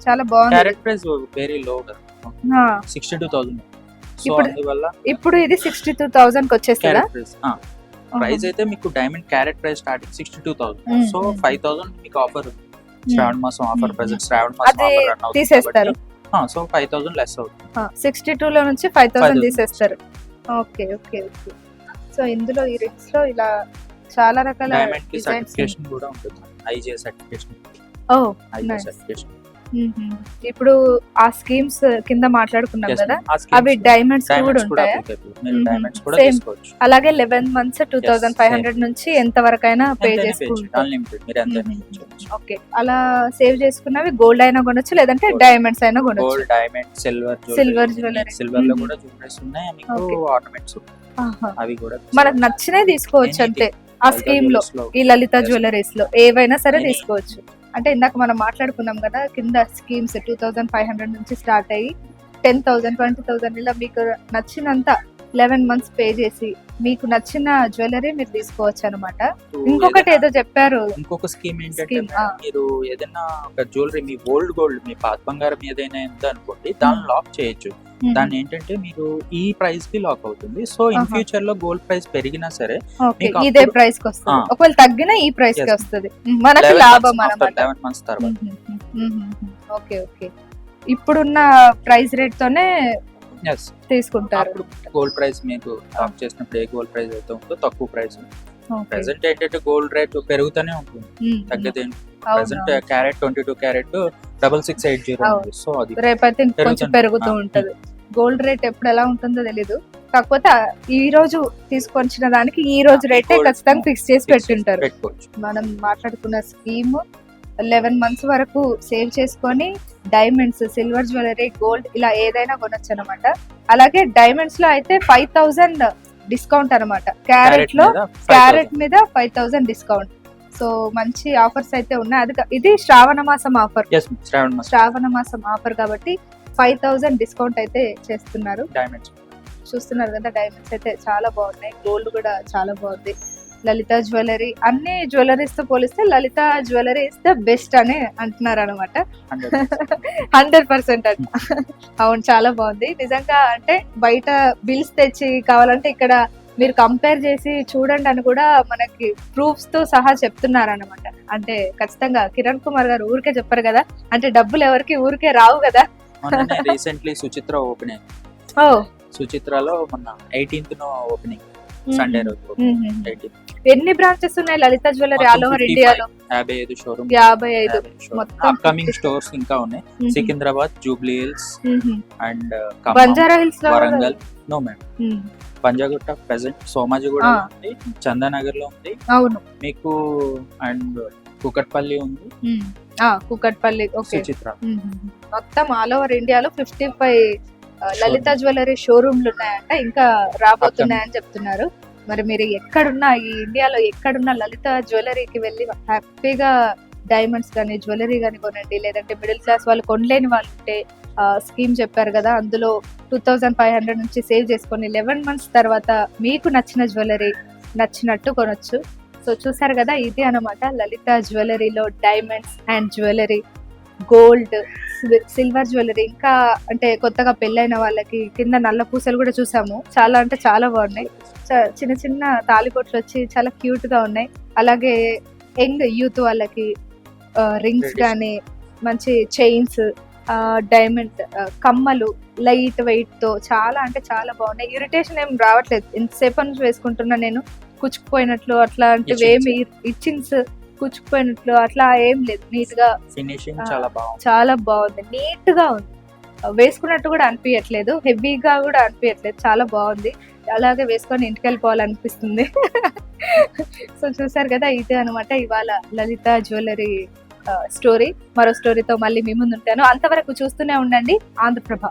చాలా బాగుంది. Carrot price very low, 62,000. ఇప్పుడు ఇది 62,000 కి వచ్చేస్తుందా? ప్రైస్ అయితే మీకు diamond carrot price starting 62,000. So 5,000 మీకు ఆఫర్, శ్రావణ మాసం ఆఫర్, ప్రెజెంట్ శ్రావణ మాసం ఆఫర్ రన్ అవుతుంది తీసేస్తారు. సో 5,000 లెస్ అవుతుంది. 62 లో నుంచి 5,000 తీసేస్తారు. Okay okay okay. సో ఇందులో ఈ రింగ్స్ లో ఇలా చాలా రకాల డైమండ్ కి సర్టిఫికేషన్ కూడా ఉంటుంది, ఐజిఐ సర్టిఫికేషన్. IGI certification. ఇప్పుడు ఆ స్కీమ్స్ కింద మాట్లాడుకున్నాం కదా, అవి డైమండ్స్ కూడా ఉంటాయా? అలాగే 11 months 2,500 నుంచి ఎంత వరకైనా పే చేసుకోవచ్చు. ఓకే. అలా సేవ్ చేసుకున్నవి గోల్డ్ అయినా కొనొచ్చు, లేదంటే డైమండ్స్ అయినా కొనొచ్చు. డైమండ్, సిల్వర్ జ్యువెలరీ, సిల్వర్ లో కూడా జ్యువెలరీస్ ఉన్నాయి, మీకు ఆర్నమెంట్స్ అవి కూడా మనకు నచ్చినవి తీసుకోవచ్చు అంతే. ఆ స్కీమ్ లో ఈ లలిత జ్యువెలరీస్ లో ఏవైనా సరే తీసుకోవచ్చు. అంటే ఇందాక మనం మాట్లాడుకున్నాం కదా, కింద స్కీమ్స్ 2,500 నుంచి స్టార్ట్ అయ్యి 10,000, 20,000 ఇలా మీకు నచ్చినంత 11 months పే చేసి మీకు నచ్చిన జ్యువెలరీ మీరు తీసుకోవచ్చు అనమాట. ఇంకొకటి ఏదో చెప్పారు. ఇంకొక స్కీమ్ ఏంటంటే Scheme, మీరు ఏదైనా ఒక జ్యువెలరీ మీ ఓల్డ్ గోల్డ్ మీ పాత బంగారం ఏదైనా ఉంది అనుకోండి, దాన్ని లాక్ చేయొచ్చు. దాన్ని ఏంటంటే మీరు ఈ ప్రైస్ కి లాక్ అవుతుంది. సో ఇన్ ఆహా. ఫ్యూచర్ లో గోల్డ్ ప్రైస్ పెరిగినా సరే ఓకే, మీకు ఇదే అప్పుడు- ప్రైస్ కి వస్తుంది. ఆ. ఒకవేళ తగ్గినా ఈ ప్రైస్ కి Yes. వస్తుంది. మనకి లాభం అనమాట. 11 months తర్వాత ఓకే ఓకే, ఇప్పుడున్న ప్రైస్ రేట్ తోనే ఎస్ తీసుకుంటారు. అప్పుడు గోల్డ్ ప్రైస్ మీకు లాక్ చేసినప్పుడు ఏ గోల్డ్ ప్రైస్ అయితే ఉందో తక్కువ ప్రైస్. ఓకే. ప్రెసెంట్ ఏంటంటే గోల్డ్ రేట్ పెరుగుతూనే ఉంటుంది, తగ్గదేంటి. ప్రెసెంట్ అవును. క్యారెట్ 22 క్యారెట్ 6680 అవును. ఉంది. సో అది రేపైతే ఇంకొంచెం పెరుగుతుంది. పెరుగుతూ ఉంటది. గోల్డ్ రేట్ ఎప్పుడు ఎలా ఉంటుందో తెలీదు. కాకపోతే ఈ రోజు తీసుకొచ్చిన దానికి ఈ రోజు రేటే gold ఖచ్చితంగా ఫిక్స్ చేసి పెట్టింటారు. పెట్టుకోవచ్చు. మనం మాట్లాడుకున్న స్కీమ్ 11 months వరకు సేవ్ చేసుకొని డైమండ్స్, సిల్వర్ జ్యువెలరీ, గోల్డ్ ఇలా ఏదైనా కొనొచ్చు అనమాట. అలాగే డైమండ్స్ లో అయితే 5000 డిస్కౌంట్ అనమాట. క్యారెట్ లో మీద 5,000. క్యారెట్ మీద 5000 డిస్కౌంట్. సో మంచి ఆఫర్స్ అయితే ఉన్నాయి. ఇది శ్రావణ మాసం ఆఫర్. Yes, శ్రావణ మాసం శ్రావణ మాసం ఆఫర్ కాబట్టి 5000 డిస్కౌంట్ అయితే చేస్తున్నారు. డైమండ్స్. చూస్తున్నారు కదా, డైమండ్స్ అయితే చాలా బాగున్నాయి. గోల్డ్ కూడా చాలా బాగుంది. లలిత జ్యువెలరీ, అన్ని జ్యువెలరీస్ తో పోలిస్తే లలిత జ్యువెలరీ ఇస్ ద బెస్ట్ అని అంటున్నారు అనమాట. 100% అంట. అవును, చాలా బాగుంది నిజంగా. అంటే బయట బిల్స్ తెచ్చి కావాలంటే ఇక్కడ మీరు కంపేర్ చేసి చూడండి అని కూడా మనకి ప్రూఫ్స్ తో సహా చెప్తున్నారు అనమాట. అంటే ఖచ్చితంగా కిరణ్ కుమార్ గారు ఊరికే చెప్పారు కదా, అంటే డబ్బులు ఎవరికి ఊరికే రావు కదా. Recently Suchitra opening. ఓ, సుచిత్రలో మొన్న 18th ఓపెనింగ్, సండే రోజు మ్మ్. 18th. ఎన్ని బ్రాంచెస్ ఉన్నాయి లలిత జ్యువెలరీ ఆల్ ఓవర్ 55, ఇండియాలో? 55 షోరూమ్, 55 మొత్తం అప్కమింగ్ 50. స్టోర్స్ ఇంకా ఉన్నాయి. మ్మ్. Secunderabad, Jubilee hills and Banjara hills లో కూడా- వరంగల్. నో మేడం, మ్మ్. పంజాగుట్ట ప్రెసెంట్, సోమాజిగూడ ఆ. ఉంది, చందానగర్ లో ఉంది అవును. మీకు, అండ్ కుకట్పల్లి ఉంది, మ్మ్. కూకట్పల్లి. ఓకే. సుచిత్ర. మొత్తం ఆల్ ఓవర్ ఇండియాలో 55 లలిత జ్యువెలరీ షోరూమ్లు ఉన్నాయంట, ఇంకా రాబోతున్నాయని చెప్తున్నారు. మరి మీరు ఎక్కడున్నా, ఈ ఇండియాలో ఎక్కడున్నా లలిత జ్యువెలరీకి వెళ్ళి హ్యాపీగా డైమండ్స్ కానీ జ్యువెలరీ కానీ కొనండి. లేదంటే మిడిల్ క్లాస్ వాళ్ళు కొనలేని వాళ్ళు ఉంటే స్కీమ్ చెప్పారు కదా, అందులో 2500 నుంచి సేవ్ చేసుకొని 11 months తర్వాత మీకు నచ్చిన జ్యువెలరీ నచ్చినట్టు కొనొచ్చు. సో చూసారు కదా, ఇది అన్నమాట లలిత జ్యువెలరీలో diamonds and jewellery, gold, silver jewellery. ఇంకా అంటే కొత్తగా పెళ్ళైన వాళ్ళకి కింద నల్ల పూసలు కూడా చూసాము, చాలా అంటే చాలా బాగున్నాయి. చిన్న చిన్న తాలిబొట్లు వచ్చి చాలా క్యూట్ గా ఉన్నాయి. అలాగే యంగ్ యూత్ వాళ్ళకి రింగ్స్ కానీ, మంచి చైన్స్, డైమండ్ కమ్మలు లైట్ వెయిట్ తో చాలా అంటే చాలా బాగున్నాయి. ఇరిటేషన్ ఏం రావట్లేదు. ఎంతసేపు నుంచి వేసుకుంటున్నా నేను, కుచ్చుకుపోయినట్లు అట్లాంటివి ఏమి, ఇచ్చింగ్స్ కుచ్చుకుపోయినట్లు అట్లా ఏం లేదు. నీట్ గా ఫినిషింగ్ చాలా బాగుంది. చాలా బాగుంది, నీట్ గా ఉంది. వేసుకున్నట్టు కూడా అనిపించట్లేదు, హెవీగా కూడా అనిపించట్లేదు, చాలా బాగుంది. అలాగే వేసుకొని ఇంటికి వెళ్ళిపోవాలనిపిస్తుంది. సో చూసారు కదా, ఇదే అనమాట ఇవాళ లలిత జ్యువెలరీ స్టోరీ. మరో స్టోరీతో మళ్ళీ మీ ముందు ఉంటాను. అంతవరకు చూస్తూనే ఉండండి ఆంధ్రప్రభ.